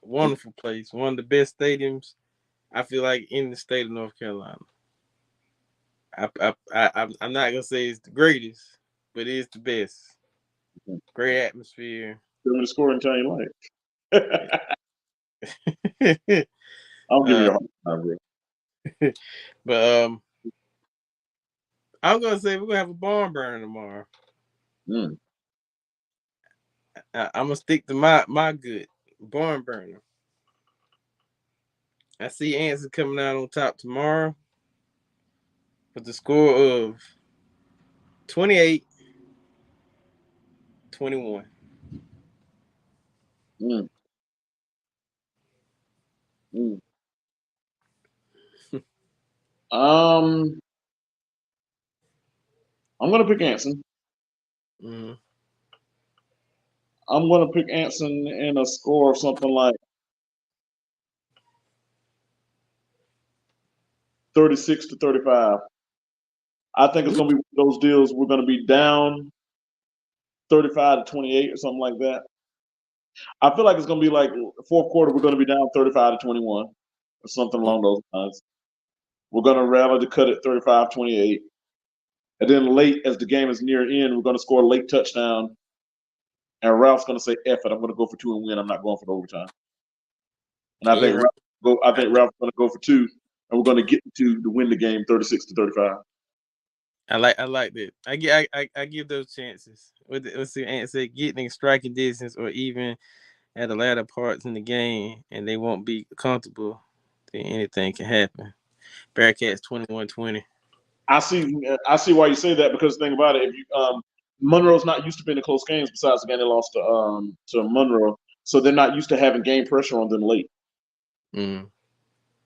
Wonderful place, one of the best stadiums I feel like in the state of North Carolina. I'm not gonna say it's the greatest, but it is the best. Great atmosphere. Give me the score and tell you like. I'll give you uh, a hard time, bro. but I'm gonna say we're gonna have a barn burner tomorrow. Mm. I'm gonna stick to my good barn burner. I see Answer coming out on top tomorrow with the score of 28-21. Mm. Mm. Um, I'm gonna pick Anson. Mm. I'm gonna pick Anson in a score of something like 36-35. I think it's gonna be one of those deals. We're gonna be down 35-28 or something like that. I feel like it's gonna be like fourth quarter. We're gonna be down 35-21 or something along those lines. We're gonna rally to cut it 35-28, and then late as the game is near end, we're gonna score a late touchdown, and Ralph's gonna say, "F it, I'm gonna go for two and win. I'm not going for the overtime." And I Yeah, think right. I think Ralph's gonna go for two, and we're gonna get to win the game 36-35. I like that. I give those chances. What's the answer? Getting in striking distance or even at the latter parts in the game, and they won't be comfortable. Then anything can happen. Bearcats 21-20. I see why you say that because think about it. If you Monroe's not used to being in close games. Besides the game they lost to Monroe, so they're not used to having game pressure on them late. Mm.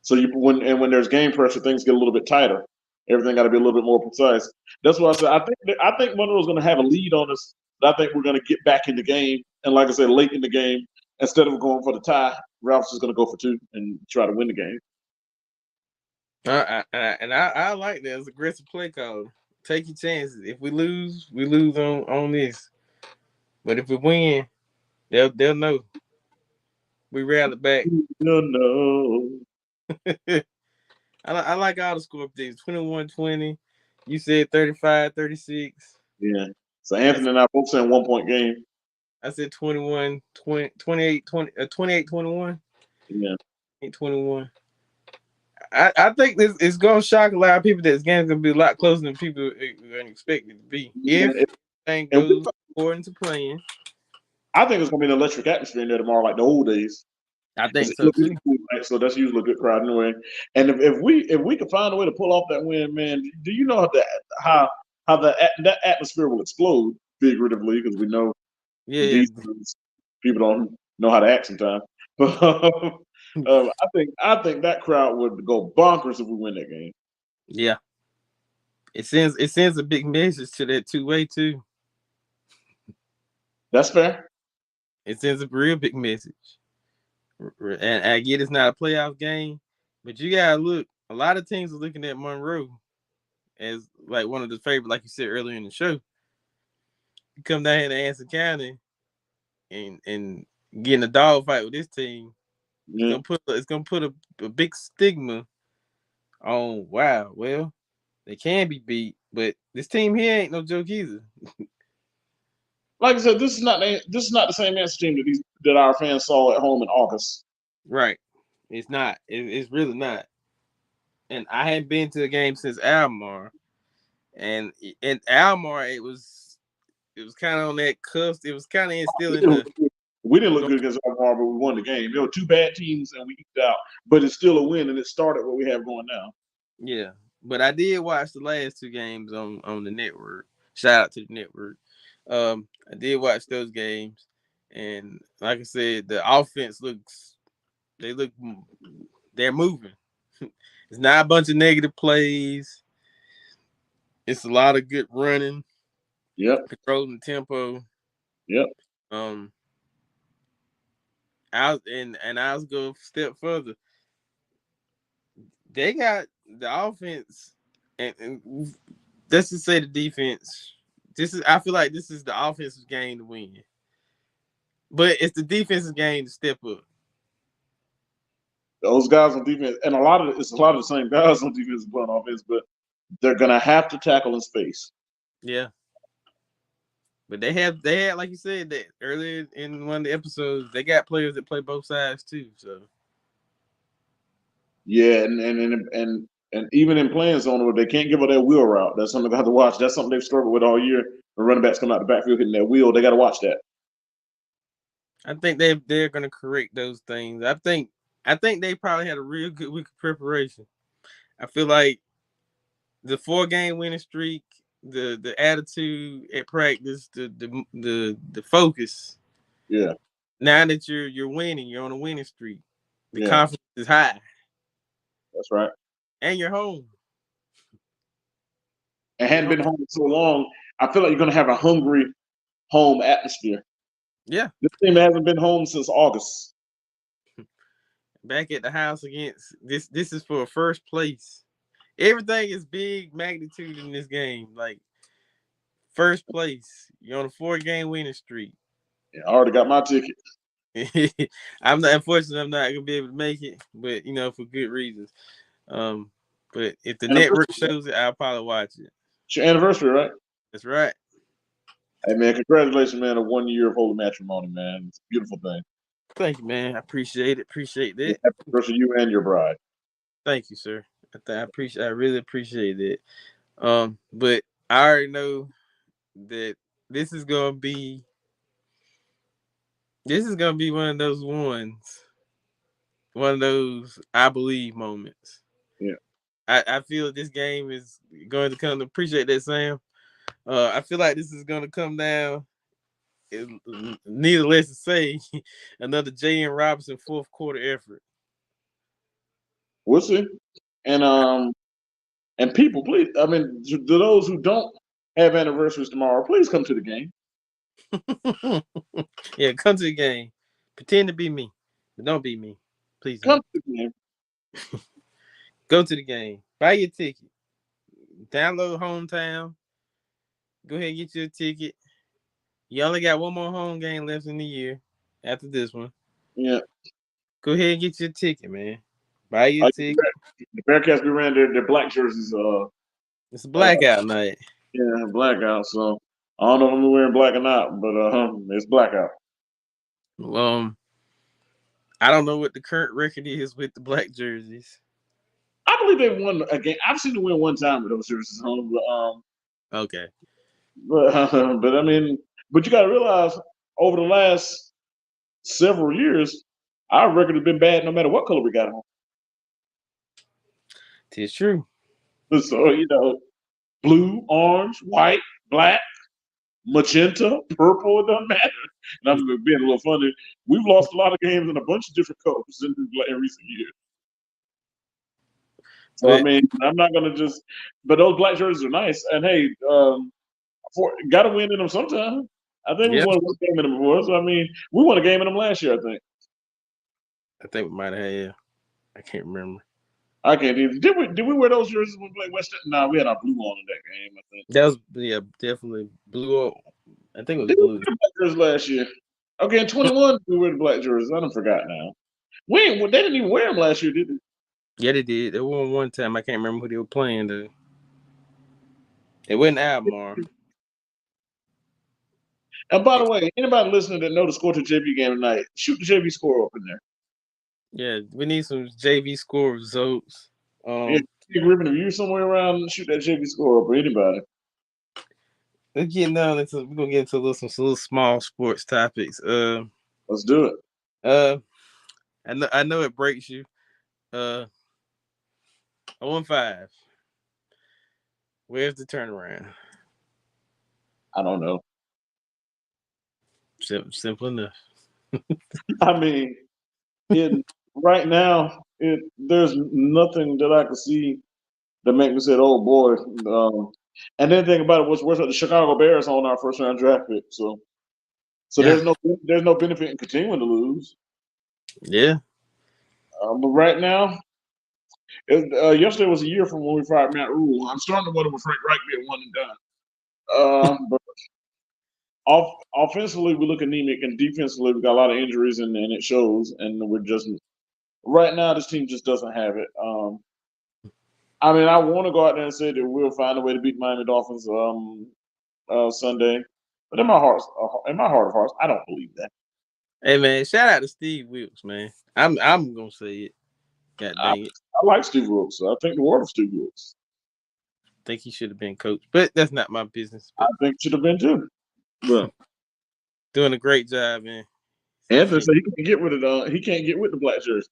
So when there's game pressure, things get a little bit tighter. Everything got to be a little bit more precise. That's why I said I think Monroe's going to have a lead on us. But I think we're going to get back in the game. And like I said, late in the game, instead of going for the tie, Ralph's just going to go for two and try to win the game. I like that. It's aggressive play call. Take your chances. If we lose on this. But if we win, they'll know we rallied back. No, no. I like all the score updates. 21-20. You said 35-36. Yeah. So I Anthony said, and I both saying 1 point game. I said 21-20, 28-20, 28-21, Yeah. 8-21. I think this is gonna shock a lot of people that this game's gonna be a lot closer than people are expect it to be. Yeah. If thing And goes according to plan. I think it's going to be an electric atmosphere in there tomorrow, like the old days. I It's think an so elementary too. school night, so that's usually a good crowd anyway. And if we could find a way to pull off that win, man, do you know how that atmosphere will explode figuratively? Because we know Yeah, these people don't know how to act sometimes. But I think that crowd would go bonkers if we win that game. yeah. It sends a big message to that two way too. That's fair. It sends a real big message. And I get it's not a playoff game, but you gotta look. A lot of teams are looking at Monroe as like one of the favorite, like you said earlier in the show. You come down here to Anson County and get in a dog fight with this team, Yeah. it's gonna put a big stigma on. Wow, well they can be beat, but this team here ain't no joke either. Like I said, this is not the same Manchester team that our fans saw at home in August. Right? It's not. It's really not. And I hadn't been to a game since Almar, and in Almar it was kind of on that cusp. It was kind of We instilling didn't the look good, we didn't look good against Alabama, but we won the game. There were two bad teams, and we eked out. But it's still a win, and it started what we have going now. yeah. But I did watch the last two games on the network. Shout out to the network. I did watch those games, and like I said, the offense looks they look they're moving. It's not a bunch of negative plays. It's a lot of good running, Yep, controlling tempo. yep. Um, I was go a step further. They got the offense, and let's just say the defense. I feel like this is the offensive game to win, but it's the defensive game to step up. Those guys on defense, and it's a lot of the same guys on defense playing offense, but they're gonna have to tackle in space. Yeah, but they had like you said that earlier in one of the episodes. They got players that play both sides too. So Yeah, and even in playing zone where they can't give up that wheel route, that's something they have to watch. That's something they've struggled with all year. The running backs come out the backfield hitting that wheel. They got to watch that. I think they're gonna correct those things. I think they probably had a real good week of preparation. I feel like the 4 game winning streak, the attitude at practice, the focus. Yeah, Now that you're winning, you're on a winning streak. The yeah, confidence is high, that's right. and you're home. and Get hadn't home. been home in so long. I feel like you're gonna have a hungry home atmosphere. Yeah, This team hasn't been home since August. back at the house against this. This is for first place. Everything is big magnitude in this game. Like first place, you're on a 4 game winning streak. Yeah, I already got my ticket. I'm not. Unfortunately, I'm not gonna be able to make it, but for good reasons. Um, but if the network Anniversary, right? shows it, I'll probably watch it. It's your anniversary, right? That's right. Hey man, congratulations, man, on 1 year of holy matrimony, man. It's a beautiful thing. Thank you, man. I appreciate it. Appreciate that. Happy anniversary, you and your bride. Thank you, sir. I appreciate. I really appreciate it. But I already know that this is gonna be this is gonna be one of those I believe moments. Yeah. I feel this game is going to come to appreciate that, Sam. I feel like this is gonna come down. Needless to say, another J.N. Robinson fourth quarter effort. We'll see. And and people, please, I mean, to those who don't have anniversaries tomorrow, please come to the game. Yeah, come to the game. Pretend to be me, but don't be me. Please Come don't. to the game. Go to the game. Buy your ticket. Download Hometown. Go ahead and get you a ticket. You only got one more home game left in the year after this one. Yeah. Go ahead and get your ticket, man. Buy your Uh, ticket. the Bearcats be wearing their black jerseys. It's a Uh, blackout night. yeah, blackout. So I don't know if I'm wearing black or not, but it's blackout. Um, I don't know what the current record is with the black jerseys. I believe they won a game. I've seen them win one time with those jerseys on, Okay. but I mean, but you got to realize over the last several years, our record has been bad no matter what color we got on. It's true. So blue, orange, white, black, magenta, purple, it doesn't matter. And I'm being a little funny. We've lost a lot of games in a bunch of different colors in recent years. So I But mean, I'm not gonna just. But those black jerseys are nice, and hey, got to win in them sometime. I think we yeah, won one game in them before. So I mean, we won a game in them last year. I think. I think we might have. Yeah. I can't remember. I can't even. Did we wear those jerseys when we played West? Nah, we had our blue on in that game. I think. That was definitely blue. I think it was Did we blue. wear the black jerseys last year? Okay, in 21 we wear the black jerseys. I don't forgot now. They didn't even wear them last year, did they? Yeah, they did. They won one time. I can't remember who they were playing though. It wasn't Almar. And by the way, anybody listening that know the score to the JV game tonight, shoot the JV score up in there. Yeah, we need some JV score results. Yeah, Um, Griffin, if you somewhere around, shoot that JV score up or anybody. we're gonna get into some little small sports topics. Let's do it. Uh, I know it breaks you. 0-5. Where's the turnaround? I don't know. Simple enough. I mean, it right now, there's nothing that I can see that make me say, "Oh boy." And then think about it. What's worse, the Chicago Bears on our first round draft pick. So Yeah, there's no benefit in continuing to lose. yeah. But right now, yesterday was a year from when we fired Matt Rule. I'm starting to wonder with Frank Reich being one and done. But offensively, we look anemic, and defensively, we got a lot of injuries, and it shows. And we're just right now, this team just doesn't have it. I mean, I want to go out there and say that we'll find a way to beat Miami Dolphins Sunday, but in my heart of hearts, I don't believe that. Hey man, shout out to Steve Wilkes, man. I'm gonna say it. God I, dang it. I like Steve Wilkes. I think the world of Steve Wilkes. Think he should have been coach, but that's not my business. I But think should have been too. But doing a great job, man. Anthony Shit. said he can't get with it. He can't get with the black jersey.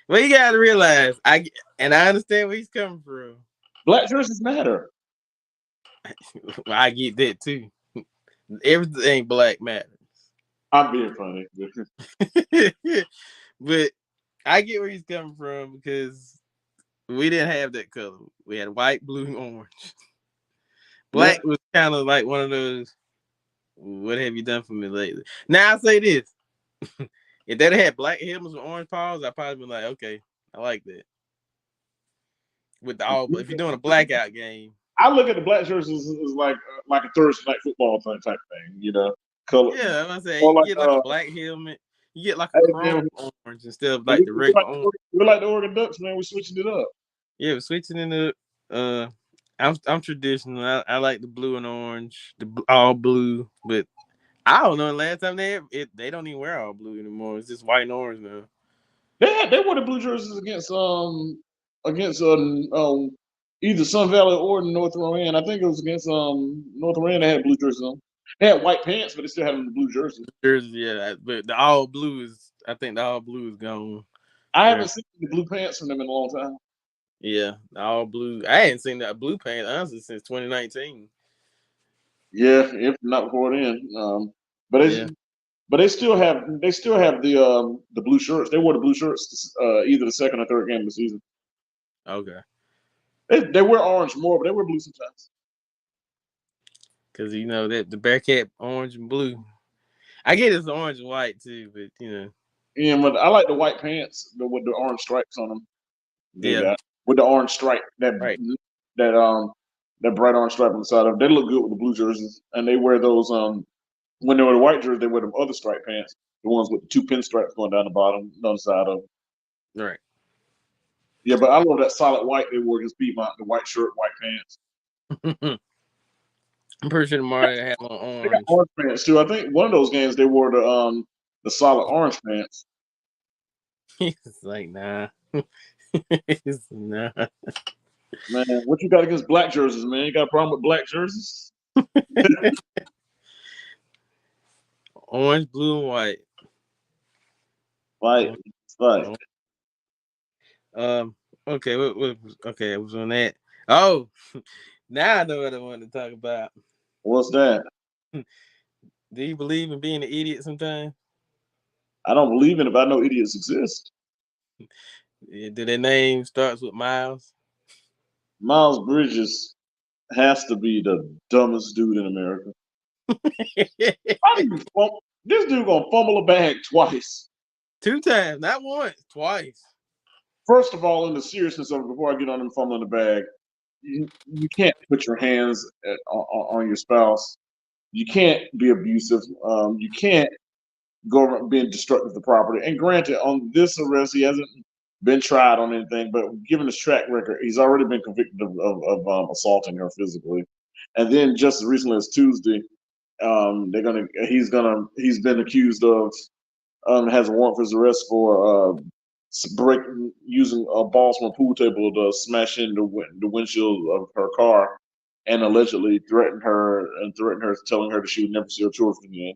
Well, you gotta realize, I understand where he's coming from. Black jerseys matter. I get that too. Everything black matters. I'm being funny. But I get where he's coming from because We didn't have that color. We had white, blue, and orange. Yeah, Black was kind of like one of those. What have you done for me lately? Now I say this: if they had black helmets with orange paws, I'd probably be like, okay, I like that. With the all, if you're doing a blackout game, I look at the black jerseys as like a Thursday night football thing type thing, you know, color yeah, I say or you like get like a black helmet, you get like a hey chrome man, orange instead of like we, the we regular like orange. we're like the Oregon Ducks, man. We're switching it up. Yeah, we're switching into. Uh, I'm traditional. I like the blue and orange, all blue. But I don't know. Last time they don't even wear all blue anymore. It's just white and orange now. They wore the blue jerseys against either Sun Valley or North Rowan. I think it was against North Rowan. They had blue jerseys on. They had white pants, but they still had them the blue jerseys. Jersey, yeah, but the all blue is. I think the all blue is gone. I There, haven't seen the blue pants from them in a long time. yeah, the all blue. I hadn't seen that blue paint honestly since 2019. Yeah, if not before then. But Yeah, they they still have the blue shirts. They wore the blue shirts either the second or third game of the season. okay. They wear orange more, but they wear blue sometimes. Because you know that the Bearcat orange and blue. I get it's orange and white too, but you know, And but I like the white pants with the orange stripes on them. They yeah, got with the orange stripe right, that that bright orange stripe on the side of them. They look good with the blue jerseys, and they wear those when they wear the white jerseys, they wear them other stripe pants, the ones with the two pinstripes going down the bottom, on the side of them. right. Yeah, but I love that solid white they wore against Piedmont, the white shirt, white pants. I'm pretty sure tomorrow they have on They got orange. orange pants too. I think one of those games they wore the solid orange pants. It's like nah, it's nah. Man, what you got against black jerseys, man? You got a problem with black jerseys? Orange, blue, and white. Like, Orange, like, orange. Okay, okay, it was on that. Oh, now I know what I wanted to talk about. what's that? Do you believe in being an idiot sometimes? I don't believe in it, but I know idiots exist. Yeah, do their name starts with Miles? Miles Bridges has to be the dumbest dude in America. How do you this dude gonna fumble a bag twice? Two times, not once, twice. First of all, in the seriousness of it, before I get on him fumbling the bag, you can't put your hands on your spouse. You can't be abusive. You can't go around being destructive of the property. And granted, on this arrest, he hasn't been tried on anything, but given his track record, he's already been convicted of assaulting her physically. And then just as recently as Tuesday, he's been accused of has a warrant for his arrest for break using a balls from a pool table to smash in the windshield of her car and allegedly threatened her, telling her that she would never see her children again.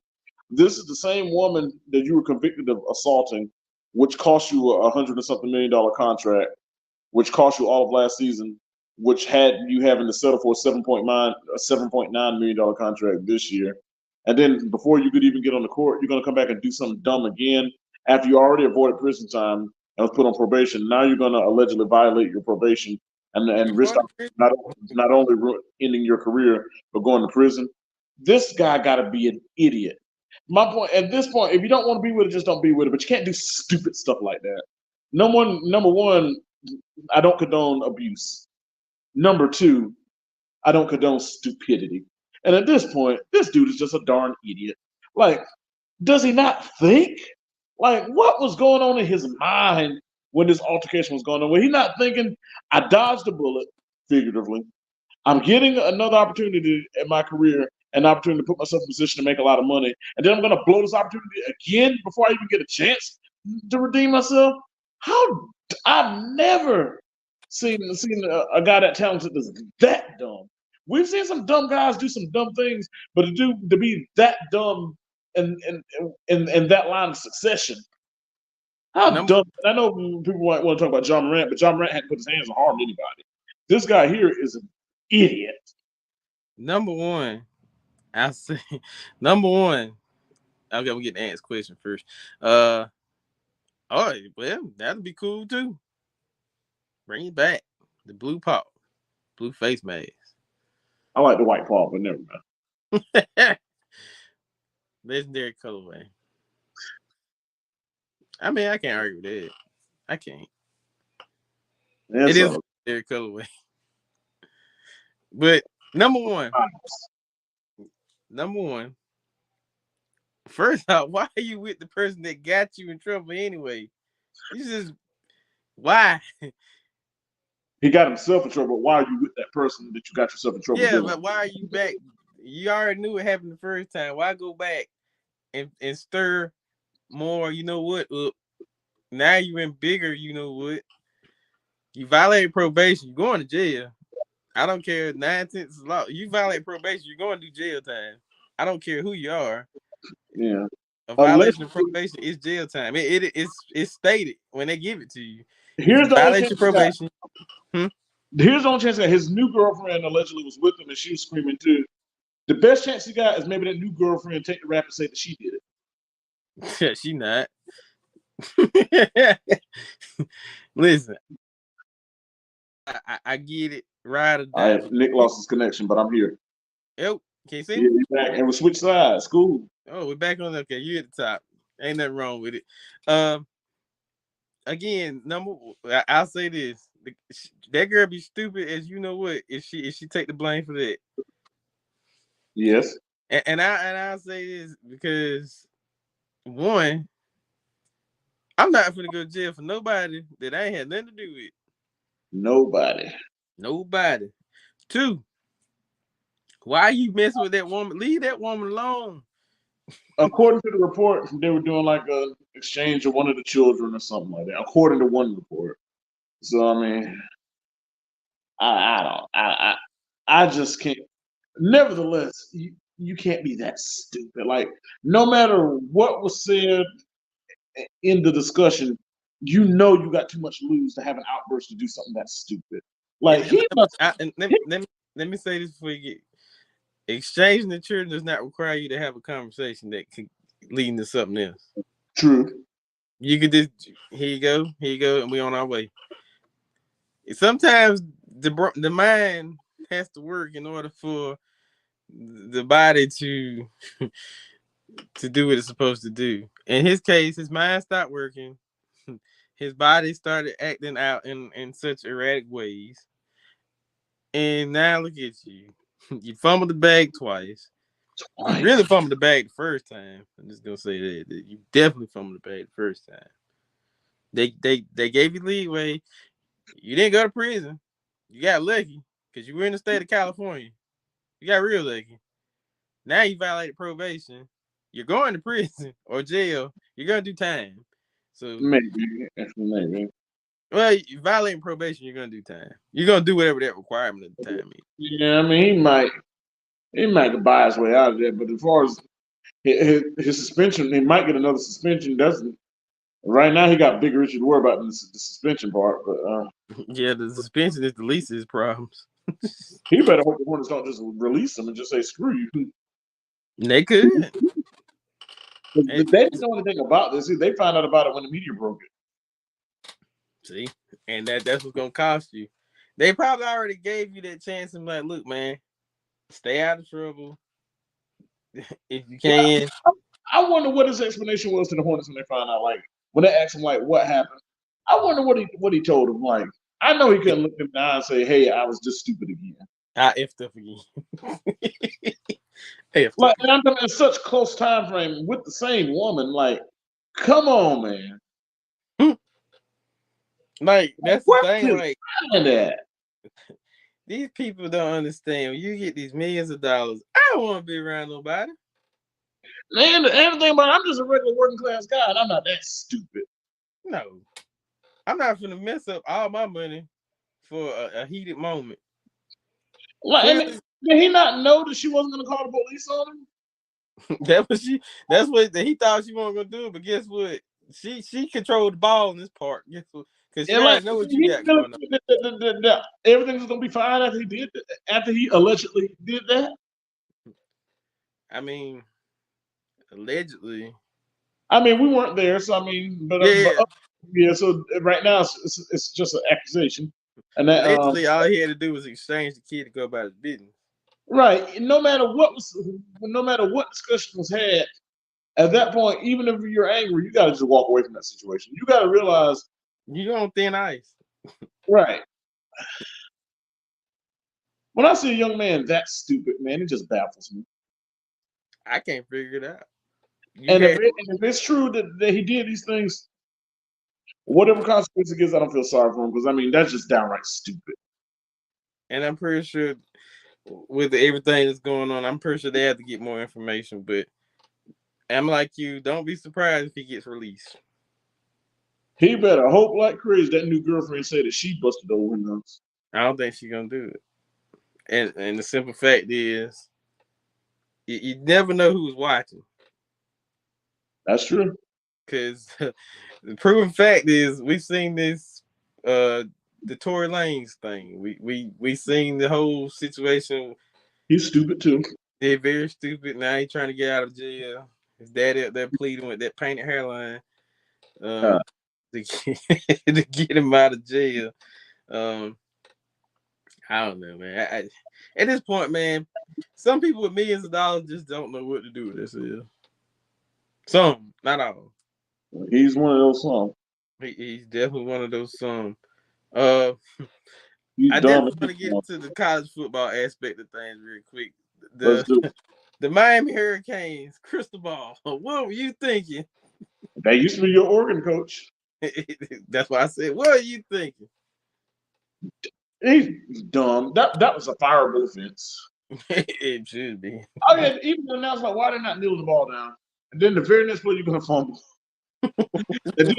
This is the same woman that you were convicted of assaulting, which cost you a hundred and something $1 million contract, which cost you all of last season, which had you having to settle for a $7.9 million contract this year. And then before you could even get on the court, you're going to come back and do something dumb again after you already avoided prison time and was put on probation. Now you're going to allegedly violate your probation You and risk going to prison? not only ending your career but going to prison. This guy got to be an idiot. My point at this point, if you don't want to be with it, just don't be with it. But you can't do stupid stuff like that. Number one, I don't condone abuse. Number two, I don't condone stupidity. And at this point, this dude is just a darn idiot. Like, does he not think? Like, what was going on in his mind when this altercation was going on? Was he not thinking, I dodged a bullet, figuratively? I'm getting another opportunity in my career, an opportunity to put myself in a position to make a lot of money, and then I'm going to blow this opportunity again before I even get a chance to redeem myself. How I've never seen a guy that talented that's that dumb. We've seen some dumb guys do some dumb things, but to be that dumb in that line of succession, how Number dumb. I know people might want to talk about John Morant, but John Morant hadn't put his hands on harm anybody. This guy here is an idiot. number one, I say number one. Okay, we get the answer question first. Uh, all right, well, that'd be cool too. Bring it back. The blue paw, blue face mask. I like the white paw, but never mind. Legendary colorway. I mean, I can't argue with that. I can't. It That's is a all. legendary colorway. But number one, number one. First off, why are you with the person that got you in trouble anyway? You just why? He got himself in trouble. Why are you with that person that you got yourself in trouble Yeah, doing? but why are you back? You already knew it happened the first time. Why go back and stir more? You know what? Up now you in bigger. You know what? You violated probation. You're going to jail. I don't care. 9 tenths of law. You violate probation. You're going to do jail time. I don't care who you are. Yeah. A violation of Allegedly, probation is jail time. It's stated when they give it to you. If here's you the only violate chance your he got. probation, hmm? Here's the only chance that his new girlfriend allegedly was with him and she was screaming too. The best chance he got is maybe that new girlfriend take the rap and say that she did it. She not. Listen, I get it. Ride or die. Nick lost his connection, but I'm here. Oh, can you see Yeah, me? he's back. And we switch sides. Cool. Oh, we're back on. Okay, you at the top. Ain't nothing wrong with it. Again, I'll say this: that girl be stupid as you know what. If she take the blame for that, Yes. and I'll say this because one, I'm not gonna go to jail for nobody that I ain't had nothing to do with. Nobody. Nobody. Two, why are you messing with that woman? Leave that woman alone. According to the report, they were doing like a exchange of one of the children or something like that. According to one report. So I mean, I don't. I just can't. Nevertheless, you can't be that stupid. Like no matter what was said in the discussion, you know you got too much to lose to have an outburst to do something that's stupid. Like And he must. let me say this before you get exchanging the children does not require you to have a conversation that could lead into something else. True. You could just here you go, and we on our way. Sometimes the mind has to work in order for the body to do what it's supposed to do. In his case, his mind stopped working. His body started acting out in such erratic ways. And now look at you. You fumbled the bag twice. You really Twice. fumbled the bag the first time. I'm just gonna say that you definitely fumbled the bag the first time. They gave you leeway. You didn't go to prison. You got lucky because you were in the state of California. You got real lucky. Now you violated probation. You're going to prison or jail. You're gonna do time. So, Maybe. well, you violating probation. You're gonna do time. You're gonna do whatever that requirement of the time is. Yeah, I mean he might buy his way out of there, but as far as his suspension, he might get another suspension. Doesn't right now he got bigger issue to worry about than the suspension part. But Yeah, the suspension is the least of his problems. he better hope the Hornets don't just release him and just say screw you. They could. They And, didn't know anything about this. They found out about it when the media broke it. see, and that's what's gonna cost you. They probably already gave you that chance and like, look, man, stay out of trouble if you Well, can. I wonder what his explanation was to the Hornets when they found out. Like when they asked him like what happened. I wonder what he told them. Like I know he couldn't look him down and say, "Hey, I was just stupid again." I effed up again. Effed up Like and I'm talking in such close time frame with the same woman. Like, come on, man. again. Like that's the What thing. is Like that? these people don't understand. When you get these millions of dollars, I don't want to be around nobody. And everything about I'm just a regular working class guy, and I'm not that stupid. No, I'm not gonna mess up all my money for a heated moment. Like, and Clearly, did he not know that she wasn't going to call the police on him? that was she. That's what he thought she wasn't gonna do. But guess what? She controlled the ball in this part. Guess what? Because she And like, already know what you he got really going on. think that everything was going to be fine after he did after he allegedly did that. I mean, allegedly. I mean, we weren't there, so I mean, but Yeah, yeah. yeah. So right now it's just an accusation. And that Basically, all he had to do was exchange the kid to go about his business. right. No matter what discussion was had, at that point, even if you're angry, you got to just walk away from that situation. You got to realize, You on thin ice. right? When I see a young man that stupid, man, it just baffles me. I can't figure it out. You And had, if it's true that he did these things, whatever consequence it gives, I don't feel sorry for him because I mean that's just downright stupid. and I'm pretty sure with everything that's going on, I'm pretty sure they have to get more information. But I'm like you, don't be surprised if he gets released. He better hope like crazy that new girlfriend said that she busted those windows. I don't think she's gonna do it. And the simple fact is, you never know who's watching. That's true. Because the proven fact is, we've seen this, the Tory Lanez thing. We seen the whole situation. He's stupid too. They're very stupid. Now he's trying to get out of jail. His daddy up there pleading with that painted hairline, Uh, um, to get, to get him out of jail. Um, I don't know, man. At this point, man, some people with millions of dollars just don't know what to do with themselves. Some, not all. he's one of those songs. He's definitely one of those some. Uh, He's I dumb. definitely want to get into the college football aspect of things real quick. Let's The do it. the Miami Hurricanes, crystal ball. What were you thinking? That used to be your organ coach. That's why I said, what are you thinking? He's dumb. That was a fireable offense. It should be. Oh yeah, even the announcer like, why they not kneel the ball down? And then the very next play you're gonna fumble. And then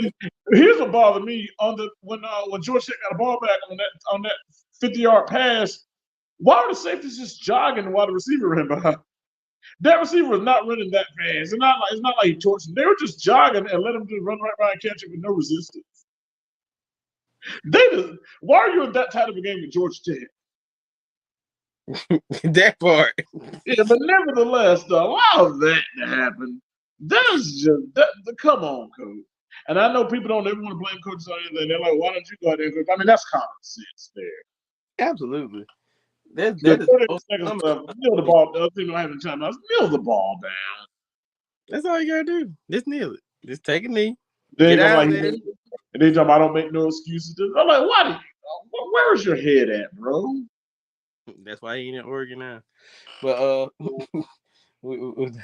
here's what bothered me on the when George Tech got a ball back on that 50-yard pass. Why are the safeties just jogging while the receiver ran behind? That receiver was not running that fast. It's not like he torched him. They were just jogging and let him just run right by and catch it with no resistance. Why are you in that tight of a game with George Tech? That part. Yeah, but nevertheless, to allow that to happen, that's just come on, coach. And I know people don't ever want to blame coaches on anything. They're like, why don't you go out there and coach? I mean, that's common sense there. Absolutely. The That is 30 most second common. stuff, kneel the ball. The other team don't have any time. Kneel the ball down. That's all you gotta do. Just kneel it. Just take a knee. Then Get you come out like, of there. and they talk about I don't make no excuses. I'm like, why? Where's your head at, bro? That's why he ain't in Oregon now. But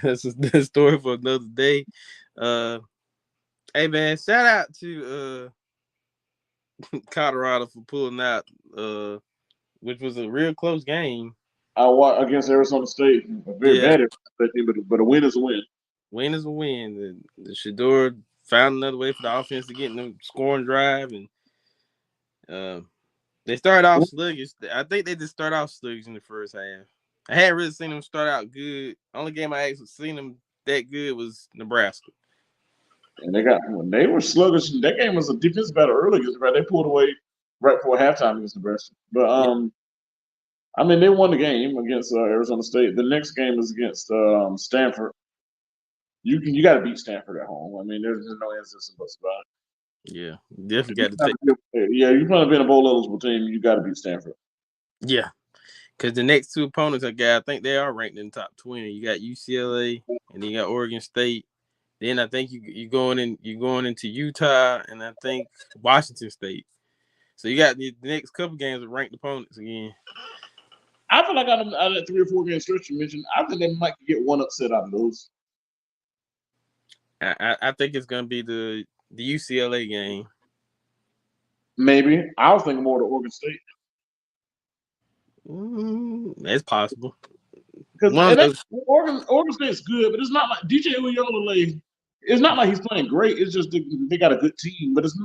that's a story for another day. Uh, hey man, shout out to Colorado for pulling out, uh, which was a real close game. I watch against Arizona State. Very Yeah, bad, but a win is a win. win is a win. The Shador found another way for the offense to get in the scoring drive, and uh, they started off sluggish. I think they just started off sluggish in the first half. I hadn't really seen them start out good. Only game I actually seen them that good was Nebraska. And when they were sluggish. That game was a defensive battle early against Nebraska. They pulled away right before halftime against Nebraska. But Yeah, I mean, they won the game against Arizona State. The next game is against Stanford. You got to beat Stanford at home. I mean, there's no answers about yeah, definitely it. got to take. Yeah, you're trying to be a bowl eligible team. You got to beat Stanford. Yeah, because the next two opponents I got, I think they are ranked in the top 20. You got UCLA and then you got Oregon State. Then I think you're going into Utah and I think Washington State. So you got the next couple games of ranked opponents again. I feel like out of that 3 or 4 game stretch you mentioned, I think they might get one upset out of those. I think it's gonna be the UCLA game. Maybe I was thinking more to Oregon State That's possible. because One of those. Oregon State's good, but it's not like DJ Uiagalelei. It's not like he's playing great. It's just they got a good team. But it's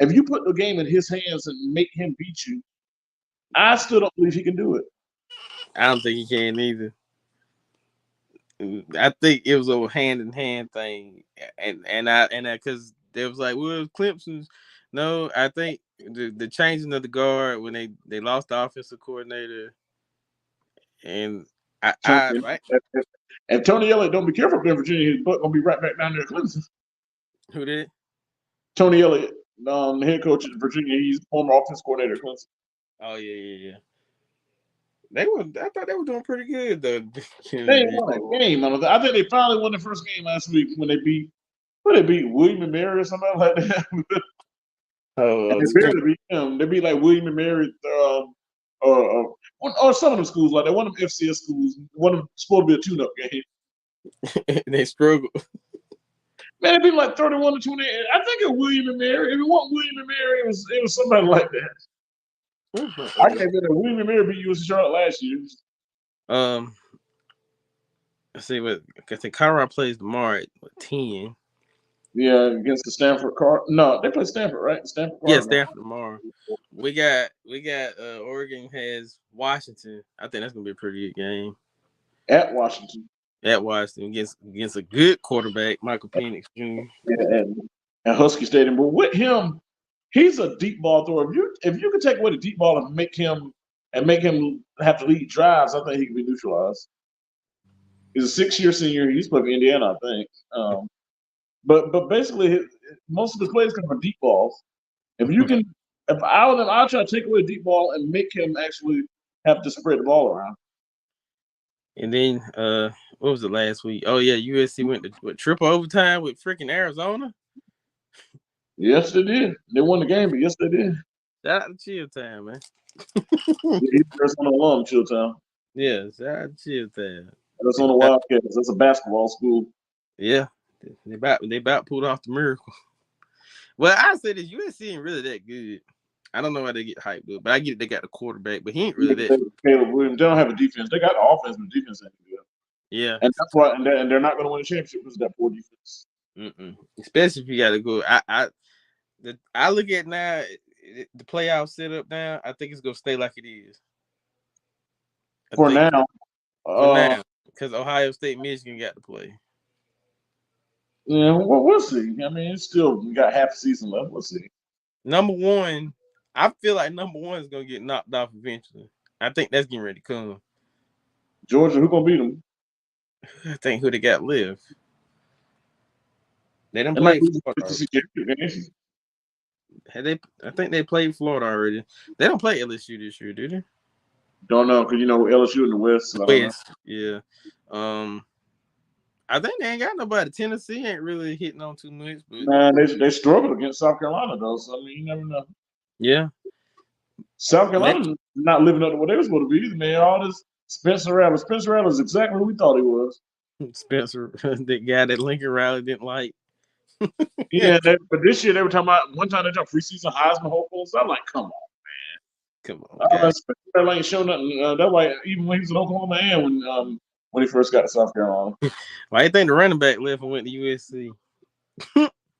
if you put the game in his hands and make him beat you, I still don't believe he can do it. I don't think he can either. I think it was a hand in hand thing, and because they was like, well, Clemson's. No, I think the changing of the guard when they lost the offensive coordinator, and Tony, right. and Tony Elliott don't be careful up there in Virginia. His butt gonna be right back down there at Clemson. Who did? Tony Elliott. the head coach at Virginia. He's former offense coordinator at Clemson. Oh yeah. They were. I thought they were doing pretty good though. They ain't won a game. I think they finally won the first game last week when they beat. Who they beat? William and Mary or something like that. And Oh, they barely beat them. They beat like William and Mary, or some of them schools like that. One of them FCS schools. One of them supposed to be a tune-up game. they struggled. Man, it be like 31-20. I think it was William and Mary. If it wasn't William and Mary, it was somebody like that. I can't remember William and Mary beat USC Charlotte last year. Um, let's see what I think. Colorado plays tomorrow at 10. Yeah, against the Stanford Card. No, they play Stanford, right? Stanford Yeah, Cardinals. Stanford tomorrow. We got Oregon has Washington. I think that's gonna be a pretty good game. At Washington. At Washington against a good quarterback, Michael Penix Jr. Yeah, and Husky Stadium. But with him, he's a deep ball thrower. If you could take away the deep ball and make him have to lead drives, I think he can be neutralized. He's a 6-year senior. He's playing for Indiana, I think. But basically, most of his plays come from deep balls. If you can, if I'll try to take away the deep ball and make him actually have to spread the ball around. And then what was it last week? Oh yeah, USC went to triple overtime with freaking Arizona. Yes, they did. They won the game, but yes, they did. Shout out to Chill Time, man. He's Arizona alum, Chilltown. Yeah, shout out to Chill Time. Arizona Wildcats. That's a basketball school. Yeah, they about pulled off the miracle. Well, I say this USC ain't really that good. I don't know why they get hyped up, but I get it. They got the quarterback, but he ain't really that. Caleb Williams. They don't have a defense. They got offense, but defense ain't good. Yeah, and that's why. And they're not going to win a championship because of that poor defense. Especially if you got to go. I look at now the playoff setup now. I think it's gonna stay like it is For now, because Ohio State, Michigan got to play. Yeah, well, we'll see. I mean, it's still got half a season left. We'll see. Number one, I feel like number one is gonna get knocked off eventually. I think that's getting ready to come. Georgia, who gonna beat them? I think who they got left. They didn't play Florida. I think they played Florida already. They don't play LSU this year, do they? Don't know, because LSU in the West. So West, yeah. I think they ain't got nobody. Tennessee ain't really hitting on too much, but man, they struggled against South Carolina though. So I mean, you never know. Yeah, South Carolina not living up to what they was supposed to be either, man. All this Spencer Rattler. Spencer Rattler is exactly who we thought he was. Spencer, the guy that Lincoln Riley didn't like. Yeah, but this year they were talking about one time they talked preseason Heisman hopefuls. I'm like, come on, man. Come on, Spencer Rattler ain't show nothing. That's why even when he was in Oklahoma and when he first got to South Carolina. Why you think the running back left and went to USC?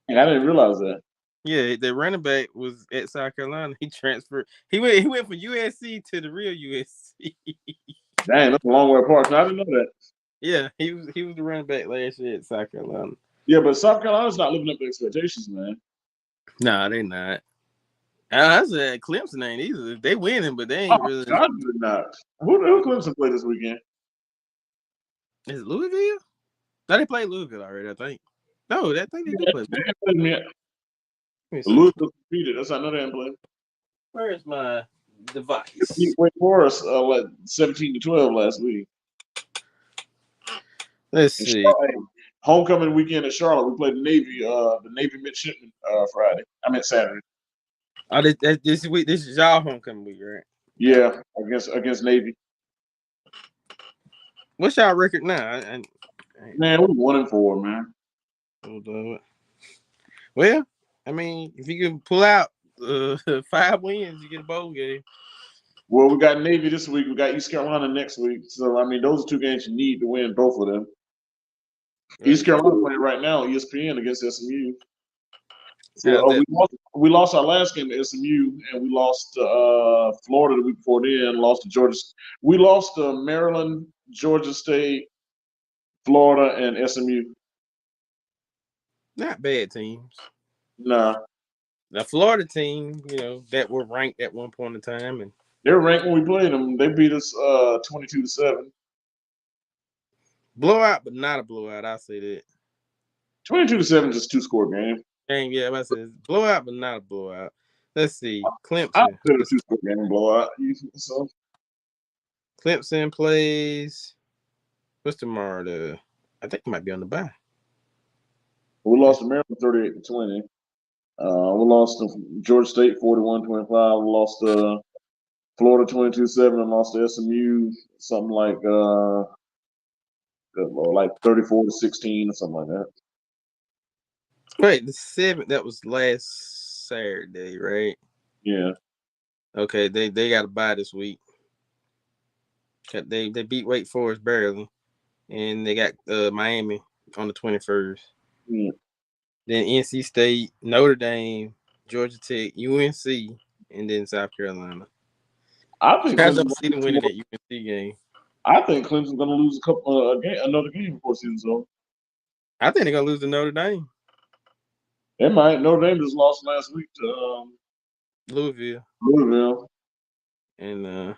And I didn't realize that. Yeah, the running back was at South Carolina. He transferred. He went from USC to the real USC. Dang, that's a long way apart. I didn't know that. Yeah, he was the running back last year at South Carolina. Yeah, but South Carolina's not living up to expectations, man. Nah, they not. I said Clemson ain't either. They winning, but they ain't really. God, they're not. Who Clemson play this weekend? Is it Louisville? No, they played Louisville already, I think. No, I think they did play. Louisville competed. That's how I know they didn't play. Where's my device? Wake Forest, 17-12 last week. Let's see. Homecoming weekend at Charlotte, we played the Navy midshipmen Friday. I meant Saturday. Oh, this week. This is y'all homecoming week, right? Yeah, against Navy. What's y'all record now? Man, we're 1-4, man. Well, I mean, if you can pull out 5 wins, you get a bowl game. Well, we got Navy this week. We got East Carolina next week. So, I mean, those are 2 games you need to win, both of them. Right. East Carolina playing right now ESPN against SMU. So, we lost our last game to SMU, and we lost Florida the week before then, lost to Georgia. We lost to Maryland, Georgia State, Florida, and SMU. Not bad teams. Nah. The Florida team, that were ranked at one point in time, and they were ranked when we played them. They beat us 22-7. Blowout, but not a blowout. I say that. 22-7 is just 2-score game. game. Yeah, I said blowout, but not a blowout. Let's see. I Clemson. consider a two-score game blowout. So Clemson plays. What's tomorrow? I think it might be on the bye. we lost to Maryland 38-20. We lost to Georgia State 41-25. We lost to Florida 22-7 and lost to SMU something like 34-16 or something like that. Wait, the 7th. That was last Saturday, right? Yeah. Okay, they got a bye this week. They beat Wake Forest barely, and they got Miami on the 21st. Yeah. Then NC State, Notre Dame, Georgia Tech, UNC, and then South Carolina. I think I Clemson's don't see gonna them lose winning more. that UNC game. I think Clemson's gonna lose another game before season's over. I think they're gonna lose to Notre Dame, They might. Notre Dame just lost last week to Louisville, Louisville. and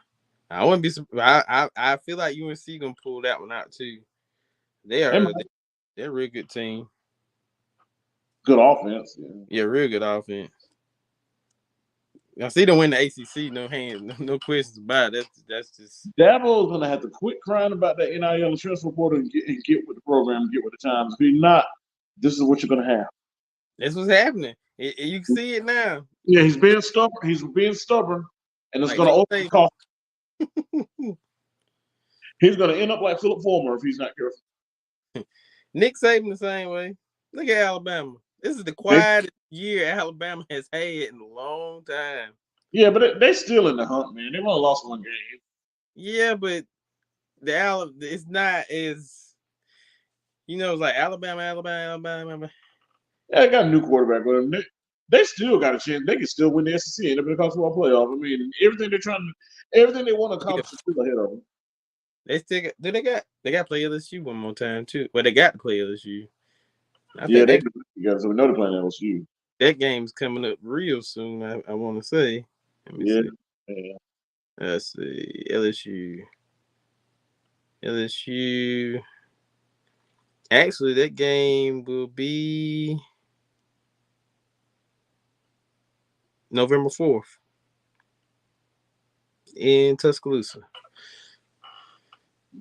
I wouldn't be surprised. I feel like UNC gonna pull that one out too. They They are might. they're a real good team. Good offense. Yeah. Yeah, real good offense. I see them win the ACC. No hands, no questions about it. That's just Dabo's gonna have to quit crying about that NIL and transfer portal and get with the program, and get with the times. If he's not, this is what you're gonna have. that's what's happening. You can see it now. Yeah, he's being stubborn. He's being stubborn, and it's Like gonna Nick open the Saban. coffin. He's gonna end up like Philip Fulmer if he's not careful. Nick Saban the same way. Look at Alabama. This is the They, quietest year Alabama has had in a long time. yeah, but they still in the hunt, man. They've only lost one game. Yeah, but it's not as it's like Alabama. Yeah, they got a new quarterback with them. They still got a chance. They can still win the SEC and the college football playoff. I mean, everything they want to Yeah, accomplish is still ahead of them. they still got, they got to play LSU one more time too. But they got to play LSU. I Yeah, think they got so we know they're playing LSU. that game's coming up real soon. I want to say. Let me Yeah, see. yeah. Let's see. LSU. Actually, that game will be November 4th in Tuscaloosa.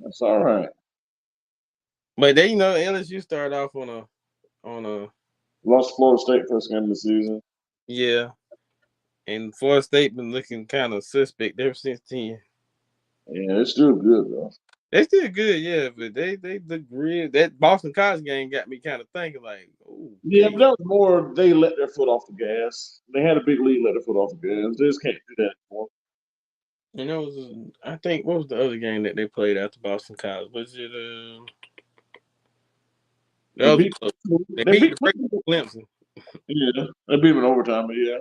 That's all right. But they, LSU started off on a Lost Florida State first game of the season. yeah, and Florida State been looking kind of suspect ever since then. Yeah, it's still good though. They still good, yeah, but they look real. That Boston College game got me kind of thinking like, oh, Yeah, but that was more they let their foot off the gas. They had a big lead, let their foot off the gas. They just can't do that anymore. and that was I think what was the other game that they played after Boston College? Was it They that was beat close. They they beat beat the great Clemson. yeah, they beat them in overtime, but yeah.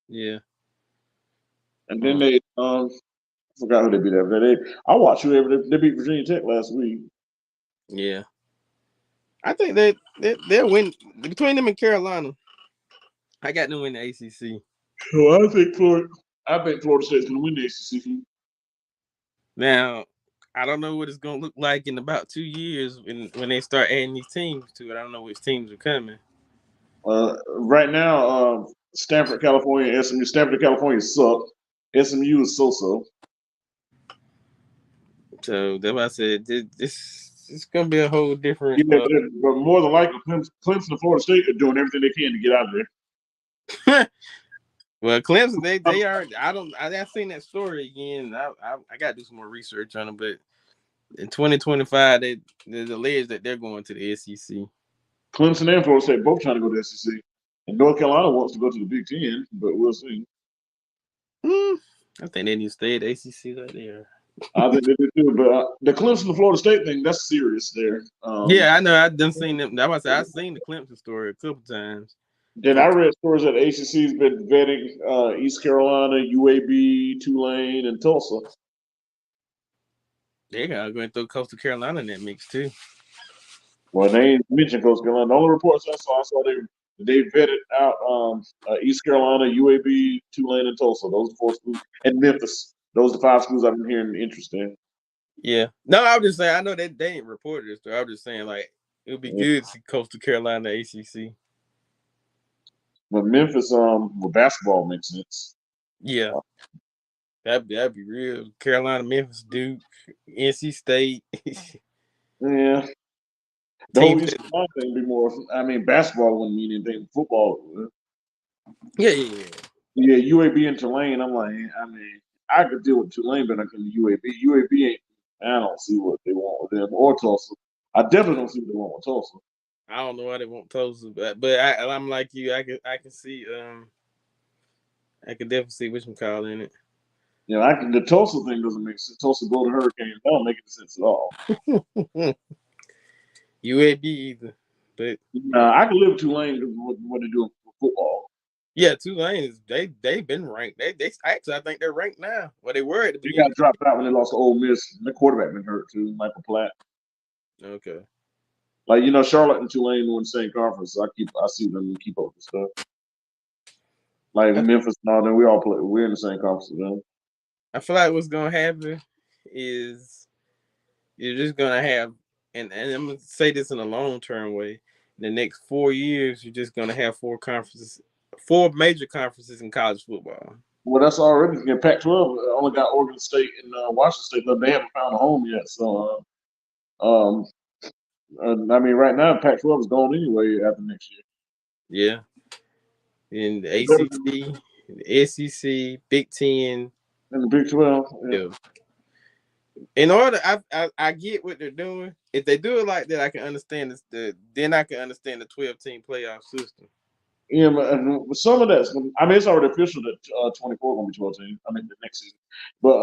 Yeah. And then Uh, they forgot who they beat after that. I watched whoever they beat Virginia Tech last week. yeah. I think they'll win between them and Carolina. I got them in the ACC. So I think Florida State's gonna win the ACC. Now, I don't know what it's gonna look like in about 2 years when they start adding these teams to it. I don't know which teams are coming. Right now, Stanford, California, SMU. Stanford, California suck. SMU is so-so. So that's why I said this it's gonna be a whole different. Yeah, but more than likely, Clemson and Florida State are doing everything they can to get out of there. Well, Clemson they are. I've seen that story again. I got to do some more research on it, but in 2025 there's alleged that they're going to the SEC. Clemson and Florida State both trying to go to the SEC. And North Carolina wants to go to the Big Ten, but we'll see. Hmm, I think they need to stay at the ACC like they are. I think they do too. But the Clemson to Florida State thing, that's serious there. Yeah, I know. I've done seen them. That's why I said I've seen the Clemson story a couple times. Then I read stories that the ACC's been vetting East Carolina, UAB, Tulane, and Tulsa. They gotta go and throw Coastal Carolina in that mix too. Well, they ain't mentioned Coastal Carolina. The only reports I saw they vetted out East Carolina, UAB, Tulane, and Tulsa. Those are the four schools, and Memphis. Those are the five schools I've been hearing interest in. Yeah. No, I was just saying. I know that they ain't reported this. Though. I was just saying like it would be Yeah. good to see Coastal Carolina ACC. But Memphis, with basketball makes sense. Yeah, that'd be real. Carolina, Memphis, Duke, NC State, Yeah, the whole teams East that. Carolina thing would be more. I mean, basketball wouldn't mean anything. Football, Yeah, yeah, yeah. yeah, UAB and Tulane. I'm like, I mean, I could deal with Tulane better than UAB. UAB ain't. I don't see what they want with them or Tulsa. I definitely don't see what they want with Tulsa. I don't know why they won't Tulsa, but I'm like you. I can see I can definitely see which one call in You know, the Tulsa thing doesn't make sense. Tulsa Golden Hurricanes. That don't make any sense at all. it. UAB either, but I can live with Tulane because what they do for football. yeah, Tulane is they've been ranked. They actually I think they're ranked now. Well, they were at the They got beginning. dropped out when they lost to Ole Miss. The quarterback been hurt too, Michael Platt. Okay. Like Charlotte and Tulane were in the same conference. So I see them keep up with stuff. Like I, Memphis and all them, we all play. We're in the same conference with them. I feel like what's gonna happen is you're just gonna have, and I'm gonna say this in a long term way. In the next 4 years, you're just gonna have four conferences, four major conferences in college football. Well, that's already in Pac-12. Only got Oregon State and Washington State, but they haven't found a home yet. So, I mean, right now Pac-12 is gone anyway after next year. Yeah, in the It's better than ACC, the SEC, Big Ten. in the Big 12. Yeah. Yeah. In order, I get what they're doing. If they do it like that, I can understand this. Then I can understand the 12-team playoff system. Yeah, but some of that's. I mean, it's already official that 24 going to be 12 teams. I mean, the next season, but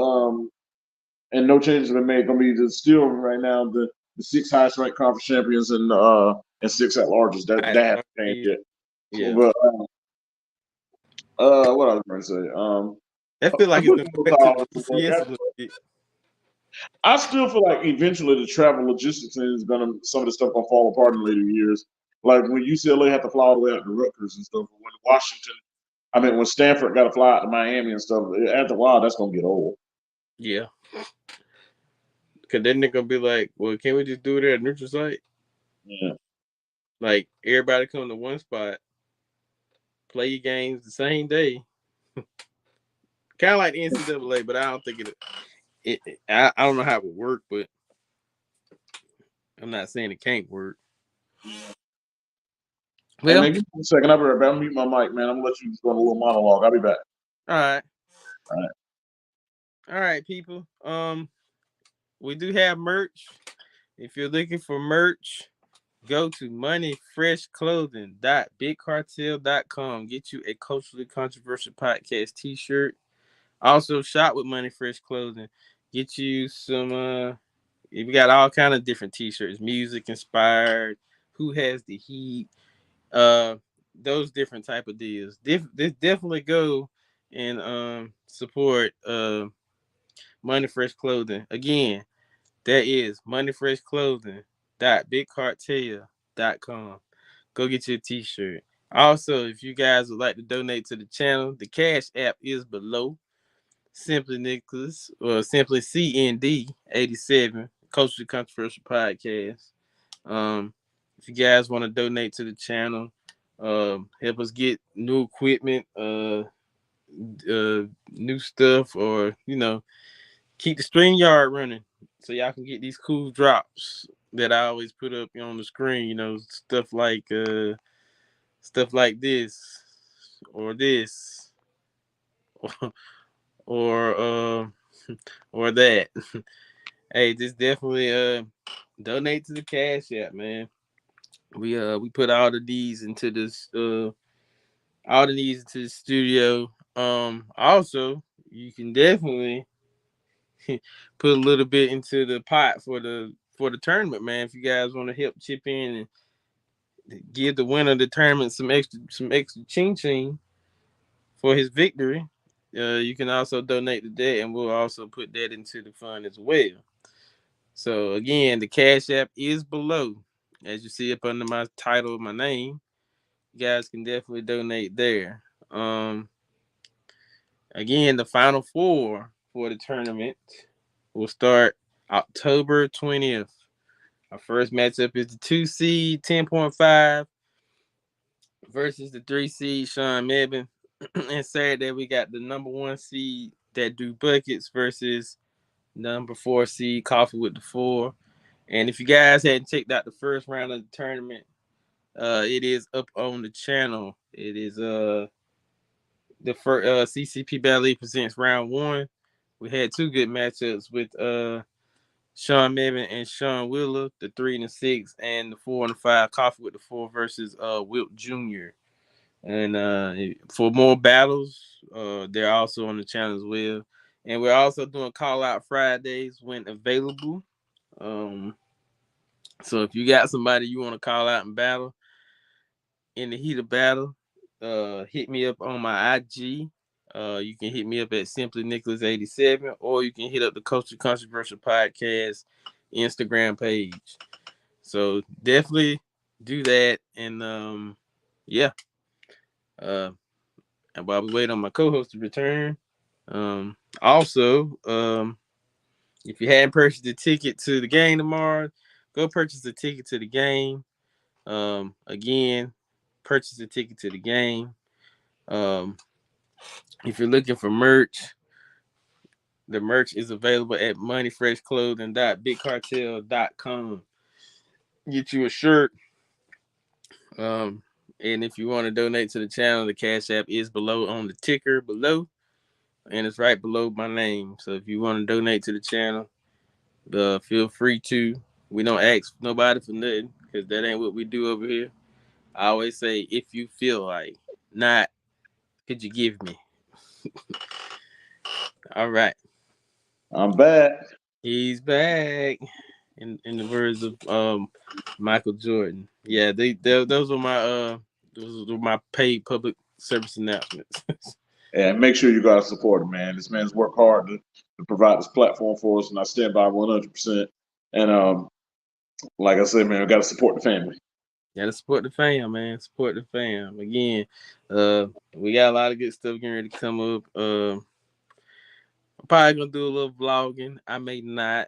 and no changes have been made. Going to be still right now the six highest ranked conference champions and six at larges. That hasn't changed yet. Yeah, But what I was going to say, I feel like it's gonna go football back to the college will work. BCS a little bit. I still feel like eventually the travel logistics is gonna some of the stuff gonna fall apart in later years. Like when UCLA had to fly all the way out to Rutgers and stuff. When Washington, I mean, when Stanford got to fly out to Miami and stuff. After a while, that's gonna get old. Yeah, because then they're gonna be like, well, can't we just do it at a neutral site? Yeah. Like everybody come to one spot, play your games the same day, kind of like the NCAA. But I don't think I don't know how it would work, but I'm not saying it can't work. Hey Well, man, give me a second. I'll be right back. I'm mute my mic, man. I'm gonna let you go on a little monologue. I'll be back. all right, All right. all right, people. We do have merch. If you're looking for merch, go to moneyfreshclothing.bigcartel.com. Get you a culturally controversial podcast t-shirt. Also shop with Money Fresh Clothing. Get you some we got all kind of different t-shirts, music inspired, who has the heat, uh those different type of deals. Definitely go and support Money Fresh Clothing. Again, that is moneyfreshclothing.bigcartel.com. Go get your t-shirt. Also, if you guys would like to donate to the channel, the Cash App is below. Simply Nicholas or simply CND87, Culturally Controversial Podcast. If you guys want to donate to the channel, help us get new equipment, new stuff, or keep the stream yard running so y'all can get these cool drops that I always put up on the screen. Stuff like this or this or or that. Hey, just definitely donate to the Cash App, man. We put all the needs into the studio. Also you can definitely put a little bit into the pot for the tournament, man. If you guys want to help chip in and give the winner of the tournament some extra ching ching for his victory, you can also donate to that, and we'll also put that into the fund as well. So again, the Cash App is below, as you see up under my title, my name. You guys can definitely donate there. Again, the final four for the tournament will start October 20th. Our first matchup is the 2 seed 10.5 versus the 3 seed Sean Mebane. And Saturday we got the number 1 seed that do buckets versus number 4 seed Coffee with the 4. And if you guys hadn't checked out the first round of the tournament, it is up on the channel. It is the first CCP Ballet presents round 1. We had 2 good matchups with Sean Mebane and Sean Wheeler, the 3 and the 6, and the 4 and the 5 Coffee with the 4 versus Wilt Jr. And for more battles, they're also on the channel as well. And we're also doing call out Fridays when available. Um, so if you got somebody you want to call out and battle in the heat of battle, hit me up on my IG. You can hit me up at Simply Nicholas 87, or you can hit up the Culture Controversial Podcast Instagram page. So definitely do that. And yeah. Uh, and while we wait on my co-host to return, also, if you hadn't purchased a ticket to the game tomorrow, go purchase a ticket to the game. Again, purchase a ticket to the game. Um, if you're looking for merch, the merch is available at moneyfreshclothing.bigcartel.com. Get you a shirt. And if you want to donate to the channel, the Cash App is below on the ticker below, and it's right below my name. So if you want to donate to the channel, feel free to. We don't ask nobody for nothing because that ain't what we do over here. I always say, if you feel like, not, could you give me? All right. I'm back. He's back. In the words of Michael Jordan. Yeah, they those were my paid public service announcements. And make sure you guys support him, man. This man's worked hard to provide this platform for us, and I stand by 100%. And like I said, man, we got to support the family. Gotta support the fam, man. Support the fam. Again, we got a lot of good stuff getting ready to come up. I'm probably gonna do a little vlogging. I may not,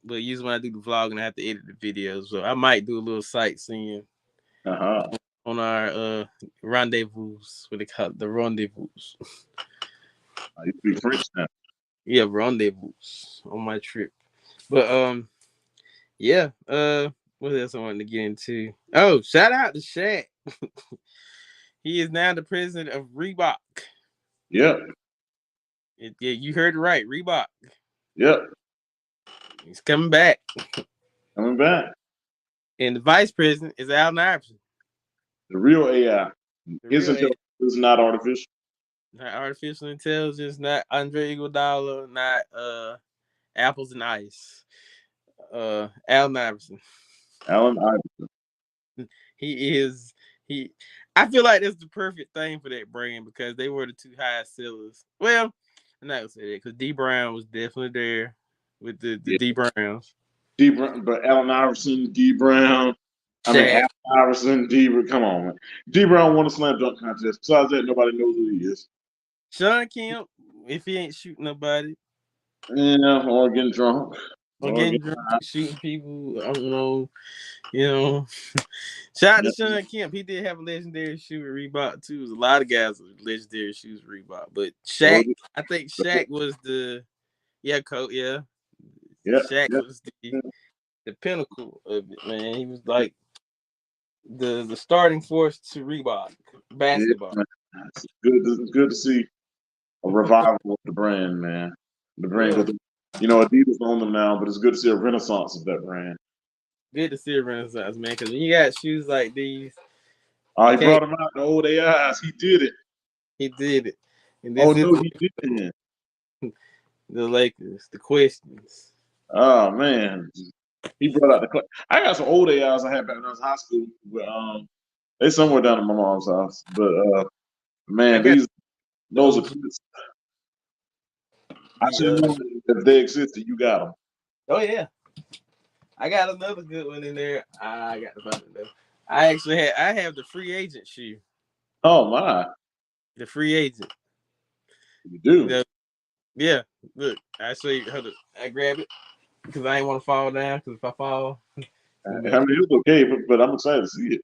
but usually when I do the vlogging, I have to edit the videos. So I might do a little sightseeing Uh huh. on our rendezvous. What they call it, the rendezvous. You speak French now. Yeah, rendezvous on my trip. But yeah. What else I wanted to get into? Oh, shout out to Shaq. He is now the president of Reebok. Yep. Yeah, you heard it right. Reebok. Yep. He's coming back. Coming back. And the vice president is Al Iverson. The real AI. The His real AI. intelligence is not artificial. Not artificial intelligence, not Andre Iguodala, not apples and ice. Al Iverson. Allen Iverson. He is he I feel like that's the perfect thing for that brand because they were the 2 highest sellers. Well, I'm not gonna say that because D Brown was definitely there with the Yeah. D Browns. D. Brown, but Allen Iverson, D. Brown. I mean, Shaq, Allen Iverson, D. Come on, man. D. Brown won a slam dunk contest. Besides that, nobody knows who he is. Sean Kemp, if he ain't shooting nobody Yeah, or getting drunk. or Or getting getting drunk, high. shooting people, I don't know, you know. Shout out to Yep. Sean Kemp. He did have a legendary shoe at Reebok too. There's a lot of guys with legendary shoes at Reebok. But So, Shaq, I think Shaq was the coach, yeah. yeah, Shaq yeah, was the pinnacle of it, man. He was like the starting force to Reebok yeah, basketball. man. It's good to see a revival of the brand, man. The brand, Yeah, Adidas own them now, but it's good to see a renaissance of that brand. good to see a renaissance, man. Because when you got shoes like these, Oh, you he can't. brought him out the old AIs. He did it. He did it, and Oh this is no, he didn't. the Lakers. The questions. Oh man, he brought out the. I got some old AIs I had back when I was in high school, but they somewhere down at my mom's house. But I man, got the those are. OG. I should have The known if they existed. You got them. oh yeah, I got another good one in there. I got to find it though. I have the free agent shoe. Oh my, The free agent. you You do. know, yeah. Look, I say, hold up. I grab it because I ain't want to fall down. Because if I fall, it's gonna be I mean, it was okay, but I'm excited to see it.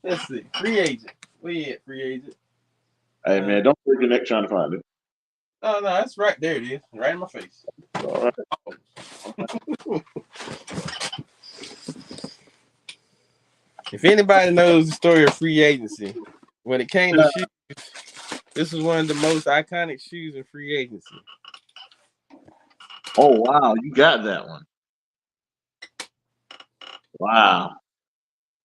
Let's see. Free agent. Where you at, free agent? Hey Uh, man, don't break your neck trying to find it. oh no, that's right there. It is right in my face. All right. If anybody knows the story of free agency, when it came to shoes, this was one of the most iconic shoes in free agency. Oh wow, you got that one. Wow,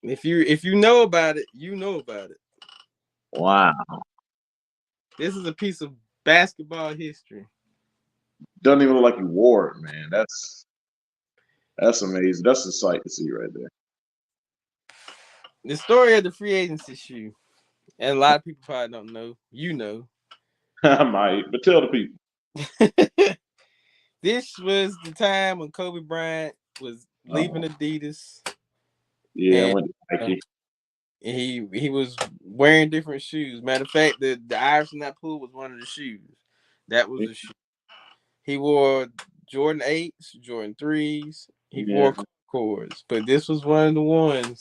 If you know about it, you know about it. wow. This is a piece of basketball history. Doesn't even look like you wore it, man. That's amazing. That's a sight to see right The story of the free agency shoe, and a lot of people probably don't know. You know, there. I might, but tell the people. this was the time when Kobe Bryant was leaving Oh, Adidas, yeah, I and went to uh, Nike. he was wearing different shoes. Matter of fact, the Irish in that pool was one of the shoes. That was the shoe. He wore Jordan 8s, Jordan 3s. He Yeah, wore Concords, but this was one of the ones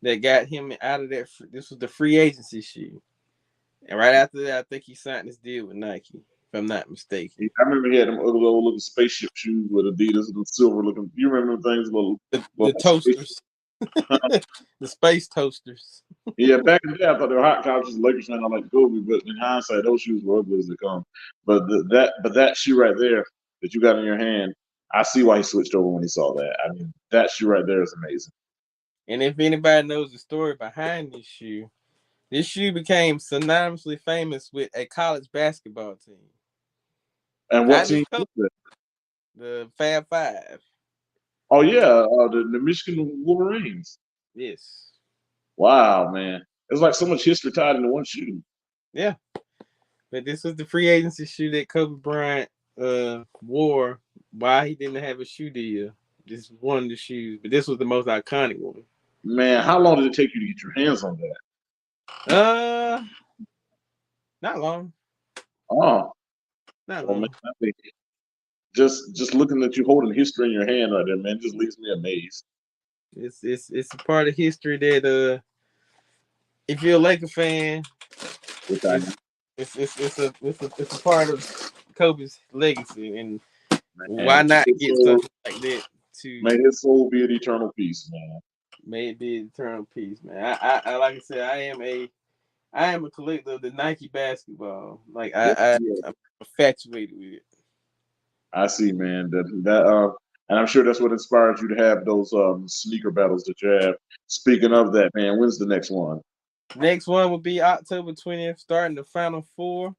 that got him out of that. This was the free agency shoe, and right after that, I think he signed his deal with Nike, if I'm not mistaken. I remember he had them ugly old looking spaceship shoes with Adidas, the silver looking. You remember them things, The little space. toasters, the space toasters. Yeah, back in the day, I thought they were hot couches, Lakers fan. I like Kobe, but in hindsight, those shoes were ugly as they come. But that shoe right there that you got in your hand, I see why he switched over when he saw that. I mean, that shoe right there is amazing. And if anybody knows the story behind this shoe became synonymously famous with a college basketball team, And what not team just is Kobe, that? the Fab Five. Oh yeah, the Michigan Wolverines. Yes, Wow, man, it's like so much history tied into one shoe. yeah. But this was the free agency shoe that Kobe Bryant wore. Why he didn't have a shoe deal? This was one of the shoes, but this was the most iconic one. Man, how long did it take you to get your hands on that? Uh, not long, Oh, not well, man, long. I think just looking at you holding history in your hand right there, man, just leaves me amazed. It's a part of history that if you're a Laker fan, Which I it's it's a part of Kobe's legacy, and why man, not get something like that to may his soul be at eternal peace, man. may it be eternal peace, man. I like I said, I am a collector of the Nike basketball. Like Yeah, I'm infatuated with it. I see, man. And I'm sure that's what inspired you to have those sneaker battles that you have. Speaking of that, man, when's the next one? Next one will be October 20th, starting the Final Four.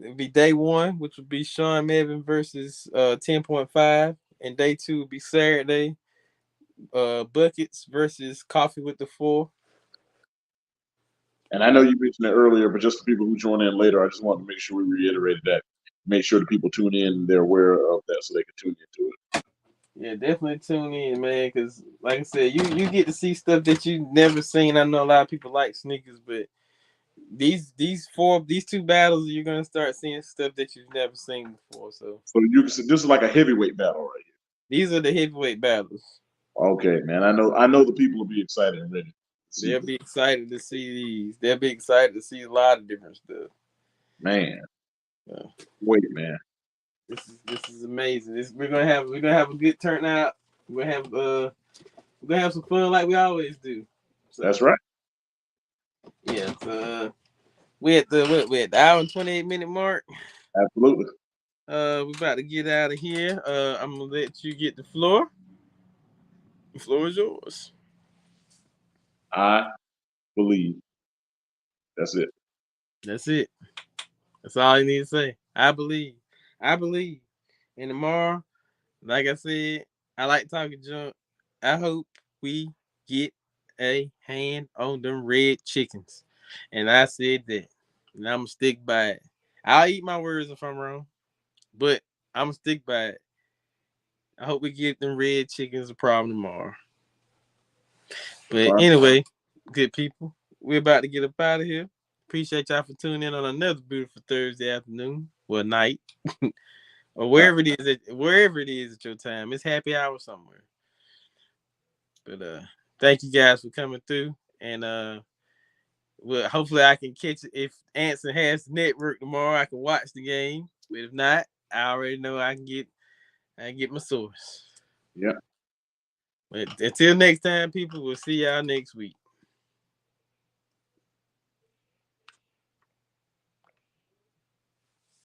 It'll be day one, which will be Sean Mevin versus 10.5, and day two will be Saturday, Buckets versus Coffee with the Four. And I know you mentioned it earlier, but just for people who join in later, I just want to make sure we reiterated that. Make sure the people tune in and they're aware of that so they can tune into it. Yeah, definitely tune in, man. Because like I said, you get to see stuff that you never seen. I know a lot of people like sneakers, but these two battles, you're gonna start seeing stuff that you've never seen before. So So this is like a heavyweight battle right these are the heavyweight battles. here. Okay, man. I know the people will be excited and ready to see They'll this. be excited to see these. They'll be excited to see a lot of different stuff. Man, Yeah. wait, man. This is amazing. We're gonna have a good turnout. We're gonna have some fun like we always do. That's So right. yeah, so we at the hour and 28 minute mark. Absolutely. We're about to get out of here. I'm gonna let you get the floor. The floor is yours. I believe. That's it. That's it. That's all you need to say. I believe. I believe. And tomorrow, like I said, I like talking junk. I hope we get a hand on them red chickens. And I said that. And I'm gonna stick by it. I'll eat my words if I'm wrong, but I'm gonna stick by it. I hope we get them red chickens a problem tomorrow. But Well, anyway, good people, we're about to get up out of here. Appreciate y'all for tuning in on another beautiful Thursday afternoon, well night, or wherever it is at your time. It's happy hour somewhere. But thank you guys for coming through. And well, hopefully I can catch it. If Anson has the network tomorrow, I can watch the game. But if not, I already know I can get my source. Yeah. But until next time, people, we'll see y'all next week.